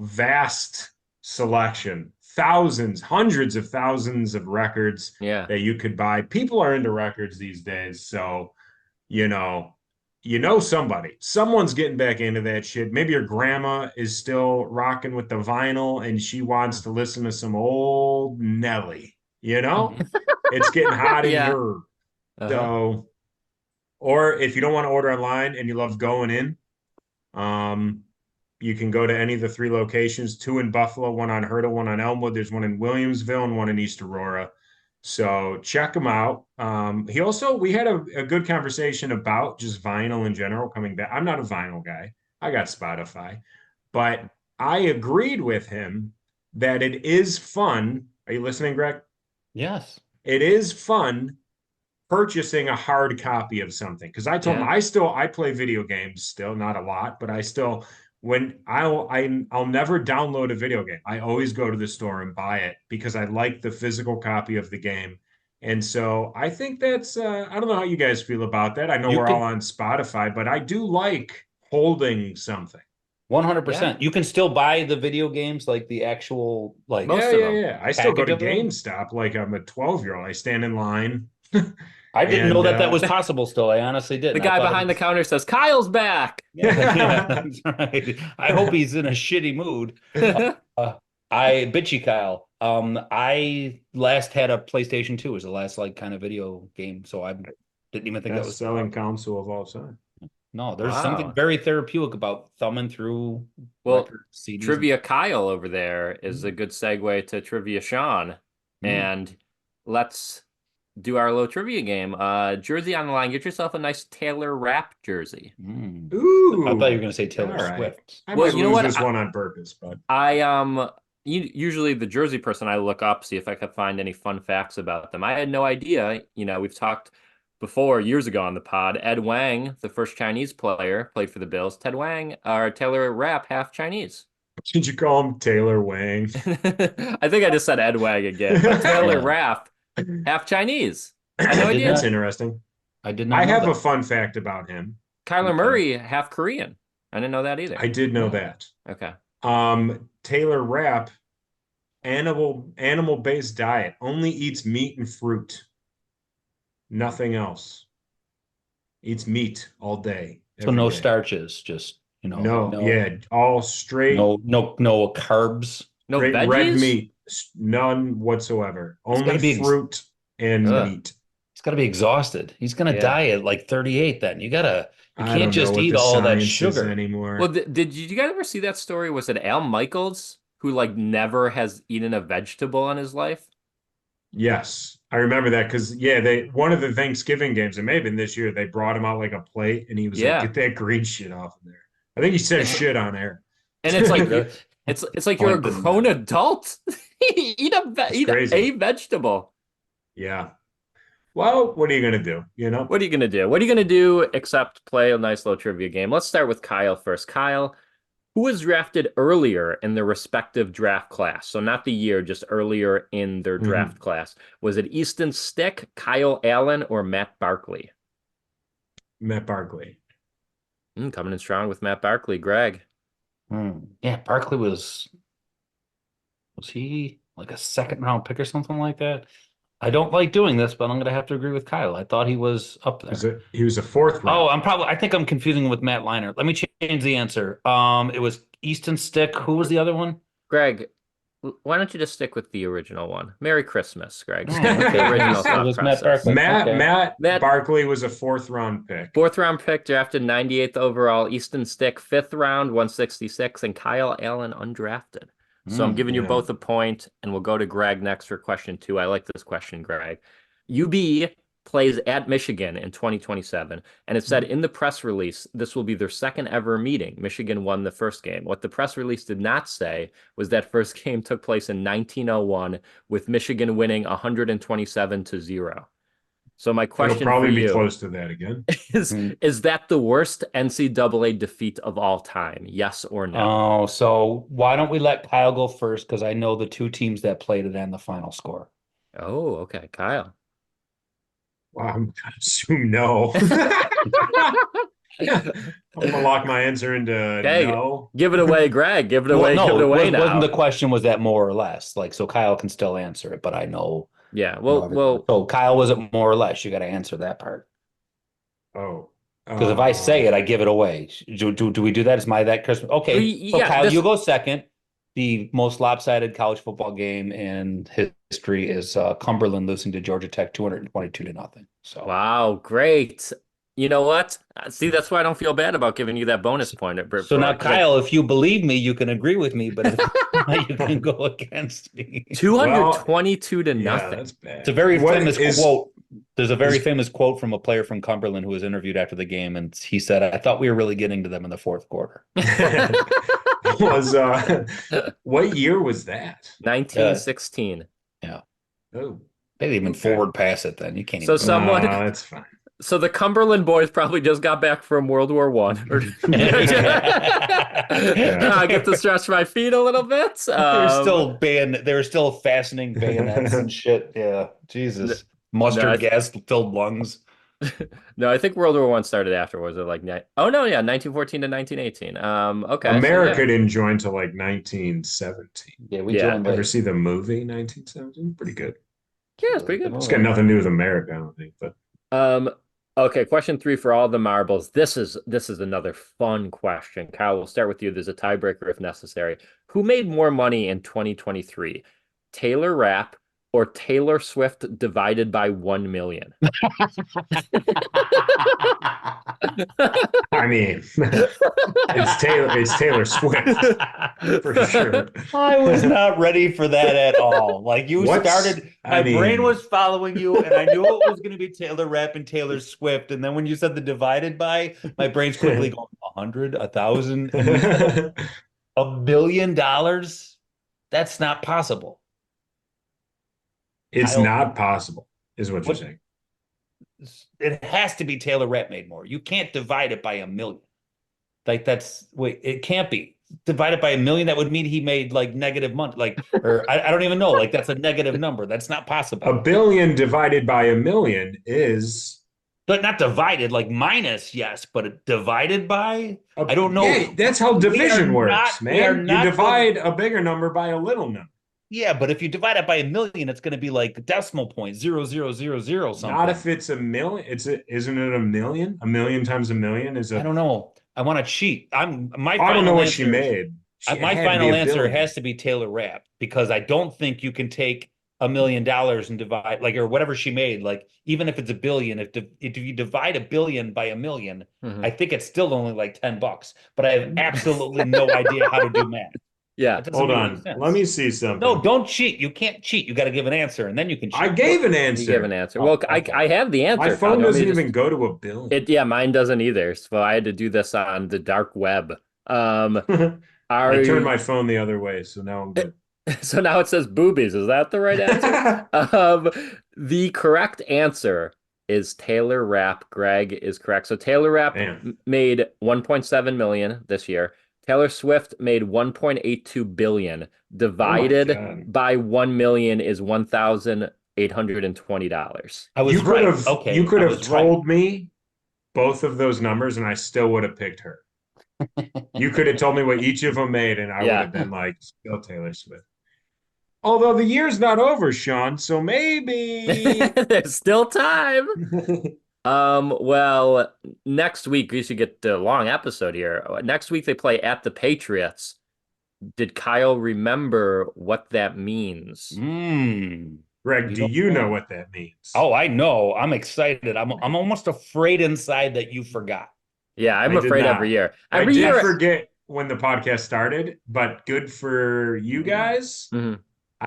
Speaker 2: vast selection, thousands, hundreds of thousands of records that you could buy. People are into records these days. So, you know someone's getting back into that shit. Maybe your grandma is still rocking with the vinyl and she wants to listen to some old Nelly. It's getting hot in here. So, or if you don't want to order online and you love going in, you can go to any of the 3 locations, 2 in Buffalo, 1 on Hurdle, 1 on Elmwood. There's 1 in Williamsville and 1 in East Aurora. So check him out. We had a good conversation about just vinyl in general coming back. I'm not a vinyl guy. I got Spotify, but I agreed with him that it is fun. Are you listening, Greg?
Speaker 1: Yes.
Speaker 2: It is fun purchasing a hard copy of something. Because I told him I play video games still, not a lot, but I still I'll never download a video game. I always go to the store and buy it because I like the physical copy of the game. And so I think that's I don't know how you guys feel about that. I know we're all on Spotify, but I do like holding something.
Speaker 1: 100%. You can still buy the video games, like the actual, like
Speaker 3: most of them.
Speaker 2: Yeah. I still go to GameStop like I'm a 12-year-old. I stand in line.
Speaker 1: I didn't know that was possible still. I honestly didn't.
Speaker 3: The guy behind the counter says, "Kyle's back."
Speaker 1: Yeah, that's right. I hope he's in a shitty mood. Bitchy Kyle. I last had a PlayStation 2 as the last kind of video game, so I didn't even think that was
Speaker 2: selling console of all time.
Speaker 1: No, there's something very therapeutic about thumbing through CDs.
Speaker 3: Trivia Kyle over there is a good segue to Trivia Sean. And let's do our little trivia game. Jersey on the line. Get yourself a nice Taylor Rapp jersey.
Speaker 2: Ooh.
Speaker 1: I thought you were going to say Taylor Swift.
Speaker 2: I might lose this one on purpose, but
Speaker 3: usually the Jersey person I look up, see if I could find any fun facts about them. I had no idea. We've talked before years ago on the pod. Ed Wang, the first Chinese player, played for the Bills. Taylor Rapp, half Chinese.
Speaker 2: Did you call him Taylor Wang?
Speaker 3: I think I just said Ed Wang again. But Taylor Rapp, half Chinese. I had no idea.
Speaker 2: That's interesting.
Speaker 1: I did not.
Speaker 2: I have a fun fact about him.
Speaker 3: Kyler Murray, half Korean. I didn't know that either.
Speaker 2: I did know that.
Speaker 3: Okay.
Speaker 2: Taylor Rapp, animal-based diet, only eats meat and fruit. Nothing else. Eats meat all day.
Speaker 1: So no starches, just
Speaker 2: all straight.
Speaker 1: No carbs.
Speaker 3: No veggies?
Speaker 2: Red meat. None whatsoever.
Speaker 1: He's got
Speaker 2: Only
Speaker 1: to be
Speaker 2: fruit and
Speaker 3: Ugh,
Speaker 2: meat.
Speaker 1: he's got to be exhausted. He's gonna
Speaker 3: yeah.
Speaker 1: die at like 38 then. You
Speaker 2: I
Speaker 1: can't
Speaker 2: don't know
Speaker 1: just
Speaker 2: what
Speaker 1: eat
Speaker 2: the
Speaker 1: all that
Speaker 2: science is
Speaker 1: sugar.
Speaker 3: Well,
Speaker 2: anymore.
Speaker 3: did you guys ever see that story? Was it Al Michaels who like never has eaten a vegetable in his life?
Speaker 2: Yes, I remember that because yeah, they one of the Thanksgiving games, it may have been this year, they brought him out like a plate and he was like,
Speaker 3: Yeah.
Speaker 2: "Get that green shit off of there." I think he said
Speaker 3: It's
Speaker 2: shit on air.
Speaker 3: and it's like
Speaker 1: Really
Speaker 3: it's like you're a
Speaker 1: disappointed in
Speaker 3: grown
Speaker 1: that.
Speaker 3: adult.
Speaker 2: It's
Speaker 3: Eat a
Speaker 2: crazy.
Speaker 3: vegetable.
Speaker 2: Yeah. Well, what are you gonna do? You know?
Speaker 3: What are you gonna do? What are you gonna do except play a nice little trivia game? Let's start with Kyle first. Kyle, who was drafted earlier in their respective draft class? So not the year, just earlier in their draft
Speaker 2: Mhm.
Speaker 3: class. Was it Easton Stick, Kyle Allen, or Matt Barkley?
Speaker 2: Matt Barkley.
Speaker 3: Coming in strong with Matt Barkley. Greg.
Speaker 1: Yeah, Barkley was he like a second round pick or something like that? I don't like doing this, but I'm gonna have to agree with Kyle. I thought he was up there.
Speaker 2: He was a fourth
Speaker 1: Oh,
Speaker 2: round pick.
Speaker 1: I think I'm confusing him with Matt Leinart. Let me change the answer. It was Easton Stick. Who was the other one?
Speaker 3: Greg, why don't you just stick with the original one? Merry Christmas, Greg. Stick
Speaker 1: Oh,
Speaker 3: with the
Speaker 1: okay.
Speaker 3: original
Speaker 1: It
Speaker 3: thought
Speaker 1: was Matt
Speaker 3: process.
Speaker 1: Barkley. Okay.
Speaker 2: Matt
Speaker 3: Matt,
Speaker 2: Barkley was a fourth round pick.
Speaker 3: fourth round pick, drafted 98th overall. Easton Stick, fifth round, 166, and Kyle Allen undrafted. So I'm giving you
Speaker 2: Yeah.
Speaker 3: both a point, and we'll go to Greg next for question two. I like this question, Greg. UB plays at Michigan in 2027, and it said in the press release this will be their second ever meeting. Michigan won the first game. What the press release did not say was that first game took place in 1901 with Michigan winning 127-0. So my
Speaker 2: It'll
Speaker 3: question for
Speaker 2: probably be
Speaker 3: you
Speaker 2: close to that again.
Speaker 3: is is that the worst NCAA defeat of all time? Yes or no?
Speaker 1: Oh, so why don't we let Kyle go first? Because I know the two teams that played it and the final score.
Speaker 3: Oh, okay, Kyle.
Speaker 2: Wow, I'm gonna assume no. I'm gonna lock my answer into
Speaker 3: Okay,
Speaker 2: no.
Speaker 3: give it away, Greg.
Speaker 1: Well,
Speaker 3: Give it
Speaker 1: no,
Speaker 3: away
Speaker 1: wasn't the
Speaker 3: now.
Speaker 1: question was that more or less? Like, so Kyle can still answer it, but
Speaker 3: Yeah,
Speaker 1: I know
Speaker 3: well,
Speaker 1: everything. So Kyle, was it more or less? You got to answer that part.
Speaker 2: Oh,
Speaker 1: Because if I say it, I give it away. Do we do that? Is my that Christmas? Okay, so
Speaker 3: yeah,
Speaker 1: Kyle,
Speaker 3: this
Speaker 1: you go second. The most lopsided college football game in history is Cumberland losing to Georgia Tech 222 to nothing. So,
Speaker 3: wow, great. You know what? See, that's why I don't feel bad about giving you that bonus point
Speaker 1: so now,
Speaker 3: because I
Speaker 1: Kyle, if you believe me, you can agree with me. But if not, you can go against me.
Speaker 3: 222 to
Speaker 2: yeah,
Speaker 3: nothing.
Speaker 2: that's
Speaker 1: It's a
Speaker 2: bad.
Speaker 1: very
Speaker 2: What
Speaker 1: famous
Speaker 2: is
Speaker 1: quote. There's a very
Speaker 2: is
Speaker 1: famous quote from a player from Cumberland who was interviewed after the game, and he said, "I thought we were really getting to them in the fourth quarter."
Speaker 2: was what year was that?
Speaker 3: 1916.
Speaker 1: Yeah,
Speaker 2: Oh,
Speaker 1: they didn't even
Speaker 2: okay.
Speaker 1: forward pass it. Then you can't
Speaker 3: So
Speaker 1: even go back.
Speaker 3: someone
Speaker 2: That's fine.
Speaker 3: So the Cumberland boys probably just got back from World War One.
Speaker 2: Yeah.
Speaker 3: I get to stretch my feet a little bit.
Speaker 1: They were still fastening bayonets and shit. Yeah, Jesus,
Speaker 3: No,
Speaker 1: mustard gas filled lungs.
Speaker 3: no, I think World War One started after. Was it like oh no, yeah, 1914 to 1918. Okay, so
Speaker 2: America
Speaker 3: yeah,
Speaker 2: didn't join till like 1917.
Speaker 1: Yeah, we
Speaker 3: yeah,
Speaker 1: joined
Speaker 2: Ever
Speaker 1: late.
Speaker 2: see the movie 1917? Pretty good.
Speaker 3: yeah, it's
Speaker 1: Really
Speaker 3: pretty
Speaker 1: good
Speaker 3: good.
Speaker 2: It's got
Speaker 1: movie.
Speaker 2: nothing to do with America, I don't think, but
Speaker 3: Um, okay, question three for all the marbles. This is another fun question. Kyle, we'll start with you. There's a tiebreaker if necessary. Who made more money in 2023? Taylor Rapp or Taylor Swift divided by 1 million?
Speaker 2: I mean, it's Taylor Swift for sure.
Speaker 1: I was not ready for that at all. Like you
Speaker 2: What's
Speaker 1: started,
Speaker 2: I
Speaker 1: my brain
Speaker 2: mean,
Speaker 1: was following you, and I knew it was going to be Taylor Rapp and Taylor Swift. And then when you said the divided by, my brain's quickly going 100, 1,000, and you said $1 billion. That's not possible.
Speaker 2: it's
Speaker 1: Kyle,
Speaker 2: not possible, is what you're
Speaker 1: what
Speaker 2: saying.
Speaker 1: it has to be Taylor Rapp made more. You can't divide it by a million. Like wait, it can't be. Divide it by a million, that would mean he made like negative money. Like, or I don't even know. Like that's a negative number. That's not
Speaker 2: A
Speaker 1: possible.
Speaker 2: billion divided by a million is
Speaker 1: But not divided, like minus, yes, but divided by, I don't know.
Speaker 2: yeah, that's how division works,
Speaker 1: We are
Speaker 2: man. You
Speaker 1: not going.
Speaker 2: divide a bigger number by a little number.
Speaker 1: Yeah, but if you divide it by a million, it's going to be like decimal point 0.0000
Speaker 2: Not
Speaker 1: something.
Speaker 2: if it's a million. Isn't it a million? A million times a million is
Speaker 1: I
Speaker 2: a
Speaker 1: don't know. I want to cheat. My
Speaker 2: I don't know
Speaker 1: final
Speaker 2: what she
Speaker 1: answer is
Speaker 2: made. She
Speaker 1: My
Speaker 2: had to be
Speaker 1: final
Speaker 2: a
Speaker 1: answer
Speaker 2: billion.
Speaker 1: has to be Taylor Rapp because I don't think you can take $1 million and divide like or whatever she made. Like even if it's a billion, if you divide a billion by a million, I think it's still only like $10. But I have absolutely no idea how to do math.
Speaker 3: Yeah.
Speaker 1: That doesn't
Speaker 2: Hold
Speaker 1: make any
Speaker 2: on. Let me
Speaker 1: sense.
Speaker 2: see
Speaker 1: No,
Speaker 2: something.
Speaker 1: don't cheat. You can't cheat. You got to give an answer and then you can
Speaker 2: I
Speaker 1: cheat.
Speaker 2: gave an
Speaker 3: You give an
Speaker 2: answer.
Speaker 3: answer. Well,
Speaker 1: Oh, okay.
Speaker 3: I have the
Speaker 2: My
Speaker 3: answer, Kyle.
Speaker 2: phone
Speaker 3: Do you want me
Speaker 2: doesn't
Speaker 3: to just
Speaker 2: even go to a billion.
Speaker 3: yeah, mine doesn't either. So I had to do this on the dark web. Um,
Speaker 2: I
Speaker 3: are
Speaker 2: turned my phone the other way, so now I'm good.
Speaker 3: so now it says boobies. Is that the right answer? Um, the correct answer is Taylor Rapp. Greg is correct. So Taylor Rapp
Speaker 2: Damn.
Speaker 3: made 1.7 million this year. Taylor Swift made 1.82 billion.
Speaker 2: Oh my
Speaker 3: Divided
Speaker 2: God.
Speaker 3: by 1 million is $1,820.
Speaker 1: I was right.
Speaker 2: You
Speaker 1: Okay,
Speaker 2: could
Speaker 1: I
Speaker 2: have
Speaker 1: was right.
Speaker 2: told me both of those numbers and I still would have picked her. You could have told me what each of them made, and I would
Speaker 3: Yeah.
Speaker 2: have been like, still Taylor Swift. Although the year's not over, Sean, so maybe.
Speaker 3: There's still time. Well, next week we should get a long episode here. Next week they play at the Patriots. Did Kyle remember what that means?
Speaker 2: Greg,
Speaker 1: You
Speaker 2: do
Speaker 1: don't
Speaker 2: you know
Speaker 1: know.
Speaker 2: what that means?
Speaker 1: Oh, I know. I'm excited. I'm almost afraid inside that you forgot.
Speaker 3: Yeah, I'm
Speaker 2: I did
Speaker 3: afraid every
Speaker 2: not.
Speaker 3: year.
Speaker 2: I
Speaker 3: Every
Speaker 2: did
Speaker 3: year.
Speaker 2: forget when the podcast started, but good for you guys.
Speaker 3: Mhm.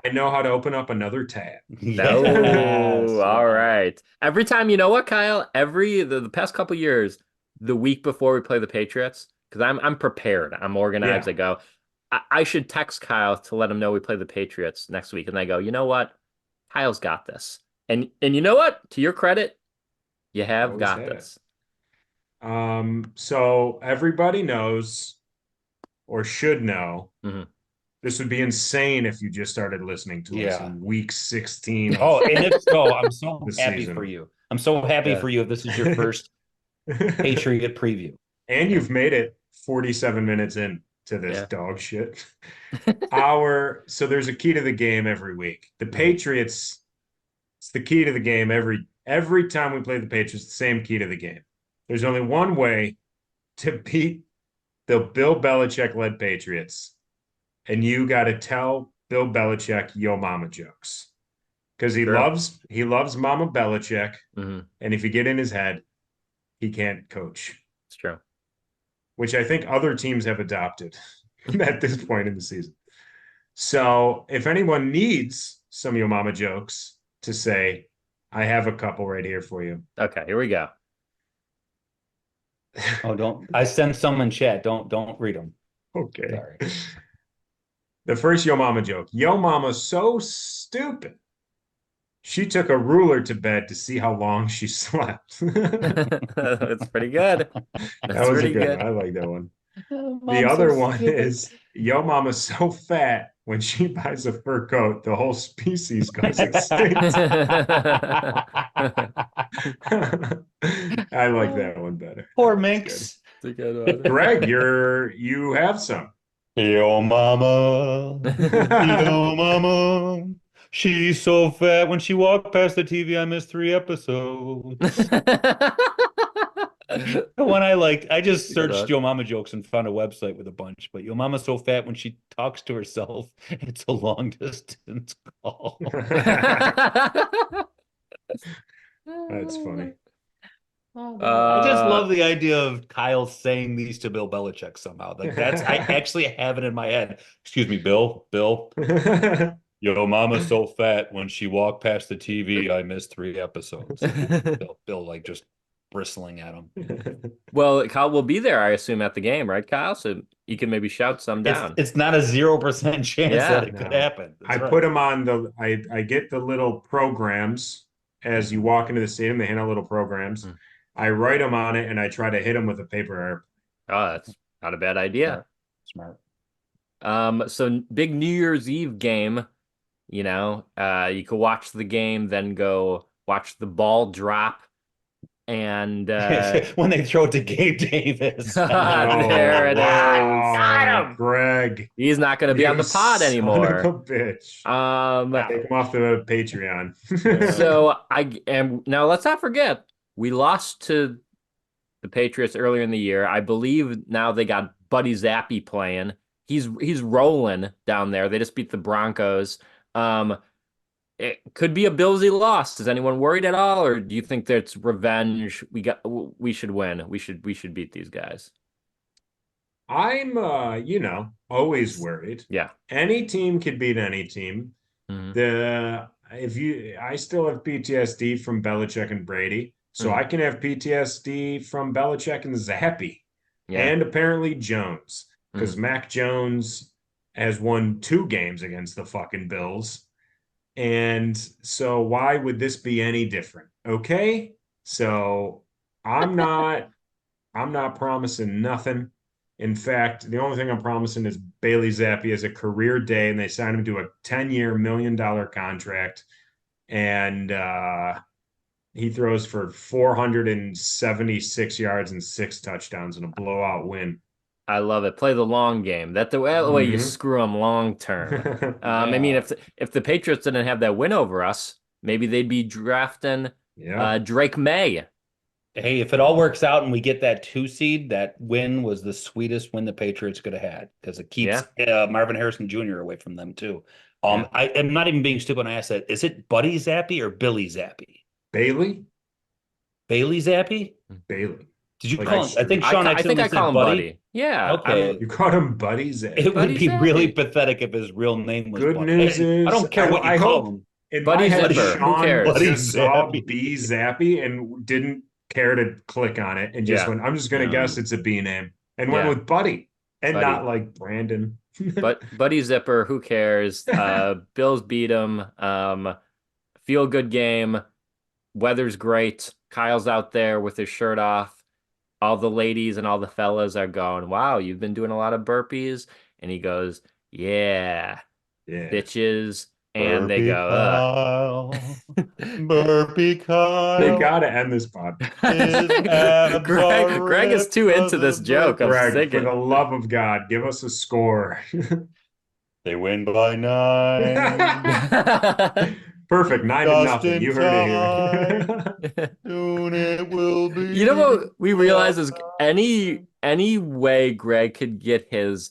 Speaker 2: I know how to open up another tab.
Speaker 3: No,
Speaker 1: Yes,
Speaker 3: all
Speaker 1: yes.
Speaker 3: right. Every time, you know what, Kyle? The past couple years, the week before we play the Patriots, because I'm prepared, I'm organized.
Speaker 2: Yeah.
Speaker 3: I go, I should text Kyle to let him know we play the Patriots next week, and I go, you know what? Kyle's got this, and you know what? To your credit, you have
Speaker 2: Always
Speaker 3: got
Speaker 2: have.
Speaker 3: this.
Speaker 2: So everybody knows or should know.
Speaker 3: Mhm.
Speaker 2: This would be insane if you just started listening to us
Speaker 1: Yeah.
Speaker 2: in week 16 of
Speaker 1: Oh, and if so, I'm so
Speaker 2: the
Speaker 1: happy for
Speaker 2: season.
Speaker 1: you. I'm so happy
Speaker 3: Yeah.
Speaker 1: for you if this is your first Patriot preview.
Speaker 2: And you've made it 47 minutes in to this
Speaker 3: Yeah.
Speaker 2: dog shit. So there's a key to the game every week. The Patriots, it's the key to the game every time we play the Patriots, the same key to the game. There's only one way to beat the Bill Belichick led Patriots, and you got to tell Bill Belichick yo mama jokes because
Speaker 3: True.
Speaker 2: he loves Mama Belichick,
Speaker 3: Mhm.
Speaker 2: and if you get in his head, he can't coach,
Speaker 3: It's true.
Speaker 2: which I think other teams have adopted at this point in the season. So if anyone needs some yo mama jokes to say, I have a couple right here for you.
Speaker 3: Okay, here we go.
Speaker 1: Oh, don't I send some in chat. Don't read them.
Speaker 2: Okay.
Speaker 1: Sorry.
Speaker 2: The first yo mama joke. Yo mama's so stupid. She took a ruler to bed to see how long she slept.
Speaker 3: That's pretty good.
Speaker 2: That
Speaker 3: That's
Speaker 2: was a
Speaker 3: pretty
Speaker 2: good one.
Speaker 3: good.
Speaker 2: I like that one. The
Speaker 1: Mom's so
Speaker 2: other one
Speaker 1: stupid.
Speaker 2: is Yo mama's so fat when she buys a fur coat, the whole species goes extinct. I like that one better.
Speaker 1: Poor
Speaker 2: That one's good.
Speaker 1: minx.
Speaker 3: It's a good one.
Speaker 2: Greg, you have some.
Speaker 1: Yo, mama. Yo, mama. She's so fat. When she walked past the TV, I missed 3 episodes. The one I liked, I just
Speaker 3: Good
Speaker 1: searched
Speaker 3: one.
Speaker 1: Yo Mama jokes and found a website with a bunch. But Yo Mama's so fat when she talks to herself, it's a long distance call.
Speaker 2: That's funny.
Speaker 1: I just
Speaker 3: Uh,
Speaker 1: love the idea of Kyle saying these to Bill Belichick somehow. Like I actually have it in my head. Excuse me, Bill. Yo, Mama's so fat when she walked past the TV, I missed 3 episodes. Bill, like just bristling at him.
Speaker 3: well, Kyle will be there, I assume, at the game, right, Kyle? So you can maybe shout some down.
Speaker 1: It's not a 0% chance that
Speaker 3: Yeah.
Speaker 1: it could
Speaker 2: No.
Speaker 1: happen.
Speaker 2: I
Speaker 1: That's
Speaker 2: put
Speaker 1: right.
Speaker 2: them on I get the little programs as you walk into the stadium, they hand out little programs.
Speaker 3: Mm.
Speaker 2: I write them on it and I try to hit them with a paper airplane.
Speaker 3: Oh, that's not a bad idea.
Speaker 1: Smart.
Speaker 3: So big New Year's Eve game, you could watch the game, then go watch the ball drop, and
Speaker 1: When they throw it to Gabe Davis.
Speaker 3: there it is. Got him.
Speaker 2: Greg,
Speaker 3: He's not going to be
Speaker 2: you
Speaker 3: on the pod
Speaker 2: son of a
Speaker 3: anymore.
Speaker 2: bitch.
Speaker 3: Um,
Speaker 2: Take him off the Patreon.
Speaker 3: so I am now. Let's not forget we lost to the Patriots earlier in the year. I believe now they got Buddy Zappi playing. he's rolling down there. They just beat the Broncos. Um, it could be a Billsy loss. Is anyone worried at all, or do you think that's revenge? We should win. We should beat these guys.
Speaker 2: I'm always worried.
Speaker 3: Yeah.
Speaker 2: Any team could beat any team.
Speaker 3: Mhm.
Speaker 2: I still have PTSD from Belichick and Brady, so I can have PTSD from Belichick and Zappy,
Speaker 3: Yeah.
Speaker 2: and apparently Jones, because
Speaker 3: Mhm.
Speaker 2: Mac Jones has won 2 games against the fucking Bills. And so why would this be any different? Okay. So I'm not I'm not promising nothing. In fact, the only thing I'm promising is Bailey Zappi has a career day, and they signed him to a 10-year $1 million contract. And he throws for 476 yards and 6 touchdowns in a blowout win.
Speaker 3: I love it. Play the long game. That's the way you
Speaker 2: Mhm.
Speaker 3: screw them long term. I mean,
Speaker 1: Yeah.
Speaker 3: if the Patriots didn't have that win over us, maybe they'd be drafting
Speaker 2: Yeah.
Speaker 3: Drake May.
Speaker 1: Hey, if it all works out and we get that 2 seed, that win was the sweetest win the Patriots could have had because it keeps
Speaker 3: Yeah,
Speaker 1: Marvin Harrison Jr. away from them too.
Speaker 3: yeah.
Speaker 1: I am not even being stupid when I ask that. Is it Buddy Zappi or Billy Zappi?
Speaker 2: Bailey?
Speaker 1: Bailey Zappi?
Speaker 2: Bailey.
Speaker 1: Did you
Speaker 2: Like
Speaker 1: call him? I think Sean
Speaker 3: I think
Speaker 1: accidentally
Speaker 3: I call
Speaker 1: said
Speaker 3: him
Speaker 1: Buddy.
Speaker 3: Buddy. Yeah,
Speaker 1: Okay.
Speaker 2: you called him Buddy Zappi.
Speaker 1: It would
Speaker 3: Buddy
Speaker 1: be really
Speaker 3: Zappi.
Speaker 1: pathetic if his real name was
Speaker 2: Good
Speaker 1: Buddy.
Speaker 2: news
Speaker 1: I
Speaker 2: is
Speaker 1: don't care what you
Speaker 2: I
Speaker 1: call
Speaker 2: hope
Speaker 1: him.
Speaker 2: in my
Speaker 3: Buddy
Speaker 2: head
Speaker 3: Zipper. Who
Speaker 2: Sean
Speaker 3: cares?
Speaker 1: Buddy
Speaker 2: just saw
Speaker 1: Zappi.
Speaker 2: B Zappy and didn't care to click on it and just
Speaker 3: Yeah,
Speaker 2: went, I'm just gonna guess
Speaker 1: No.
Speaker 2: it's a B name and went
Speaker 3: yeah.
Speaker 2: with Buddy and not
Speaker 3: Buddy.
Speaker 2: like Brandon.
Speaker 3: But Buddy Zipper, who cares? Bills beat him. Feel good game. Weather's great. Kyle's out there with his shirt off. All the ladies and all the fellas are going, wow, you've been doing a lot of burpees. And he goes, yeah,
Speaker 2: Yeah.
Speaker 3: bitches. And they
Speaker 1: Burpee
Speaker 3: go,
Speaker 1: Kyle.
Speaker 3: ugh.
Speaker 1: Burpee
Speaker 2: They
Speaker 1: Kyle.
Speaker 2: gotta end this pod.
Speaker 1: His abs are
Speaker 3: Greg is
Speaker 1: ripped
Speaker 3: too
Speaker 1: 'cause
Speaker 3: into this
Speaker 1: of
Speaker 3: joke. I'm
Speaker 1: burpees.
Speaker 2: Greg, for
Speaker 3: thinking.
Speaker 2: the love of God, give us a score.
Speaker 1: They win by 9.
Speaker 2: Perfect. 9-0.
Speaker 1: Just in
Speaker 2: You heard it
Speaker 1: time.
Speaker 2: here.
Speaker 1: Soon it will be.
Speaker 3: You know what we realize is any way Greg could get his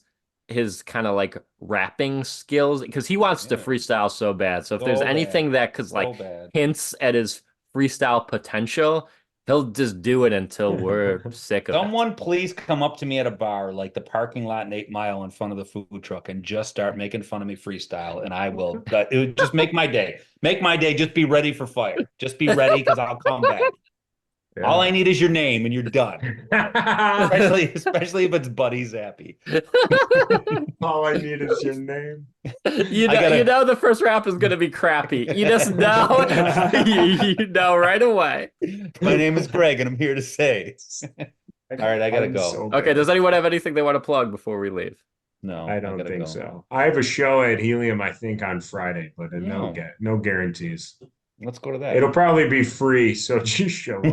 Speaker 3: kind of like rapping skills because he wants to
Speaker 1: Yeah.
Speaker 3: freestyle so bad. So if there's
Speaker 1: So
Speaker 3: anything
Speaker 1: bad.
Speaker 3: that could
Speaker 1: So
Speaker 3: like
Speaker 1: bad.
Speaker 3: hints at his freestyle potential, he'll just do it until we're sick of it.
Speaker 1: Someone please come up to me at a bar, like the parking lot in 8 Mile in front of the food truck, and just start making fun of me freestyle, and I will. It would just make my day. Make my day. Just be ready for fire. Just be ready because I'll come back.
Speaker 2: Yeah.
Speaker 1: All I need is your name, and you're done. Especially if it's Buddy Zappy.
Speaker 2: All I need is your name.
Speaker 3: You know the first rap is gonna be crappy. You just know you know right away.
Speaker 1: My name is Greg, and I'm here to say. All right, I gotta
Speaker 2: I'm
Speaker 1: go.
Speaker 2: so
Speaker 3: Okay,
Speaker 2: bad.
Speaker 3: does anyone have anything they want to plug before we leave?
Speaker 1: No,
Speaker 2: I don't
Speaker 1: gotta
Speaker 2: think
Speaker 1: go.
Speaker 2: so. I have a show at Helium, I think, on Friday, but
Speaker 1: No.
Speaker 2: no guarantees.
Speaker 1: Let's go to that.
Speaker 2: It'll probably be free, so just show up.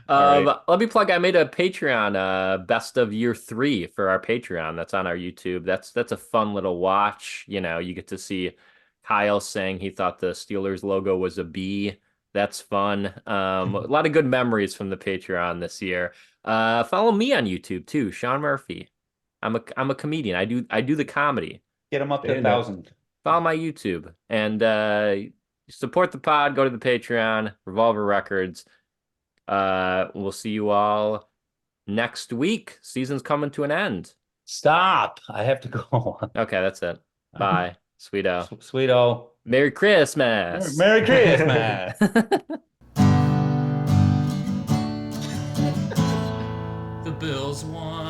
Speaker 1: All right.
Speaker 3: Let me plug. I made a Patreon, best of year 3 for our Patreon. That's on our YouTube. That's a fun little watch. You know, you get to see Kyle saying he thought the Steelers logo was a B. That's fun. A lot of good memories from the Patreon this year. Follow me on YouTube too, Sean Murphy. I'm a comedian. I do the comedy.
Speaker 1: Get him up to
Speaker 2: Stand up.
Speaker 1: 1,000.
Speaker 3: Follow my YouTube and support the pod. Go to the Patreon, Revolver Records. We'll see you all next week. Season's coming to an end.
Speaker 1: Stop. I have to go.
Speaker 3: Okay, that's it. Bye. Sweeto.
Speaker 1: Sweeto.
Speaker 3: Merry Christmas.
Speaker 1: Merry Christmas.
Speaker 4: The Bills won.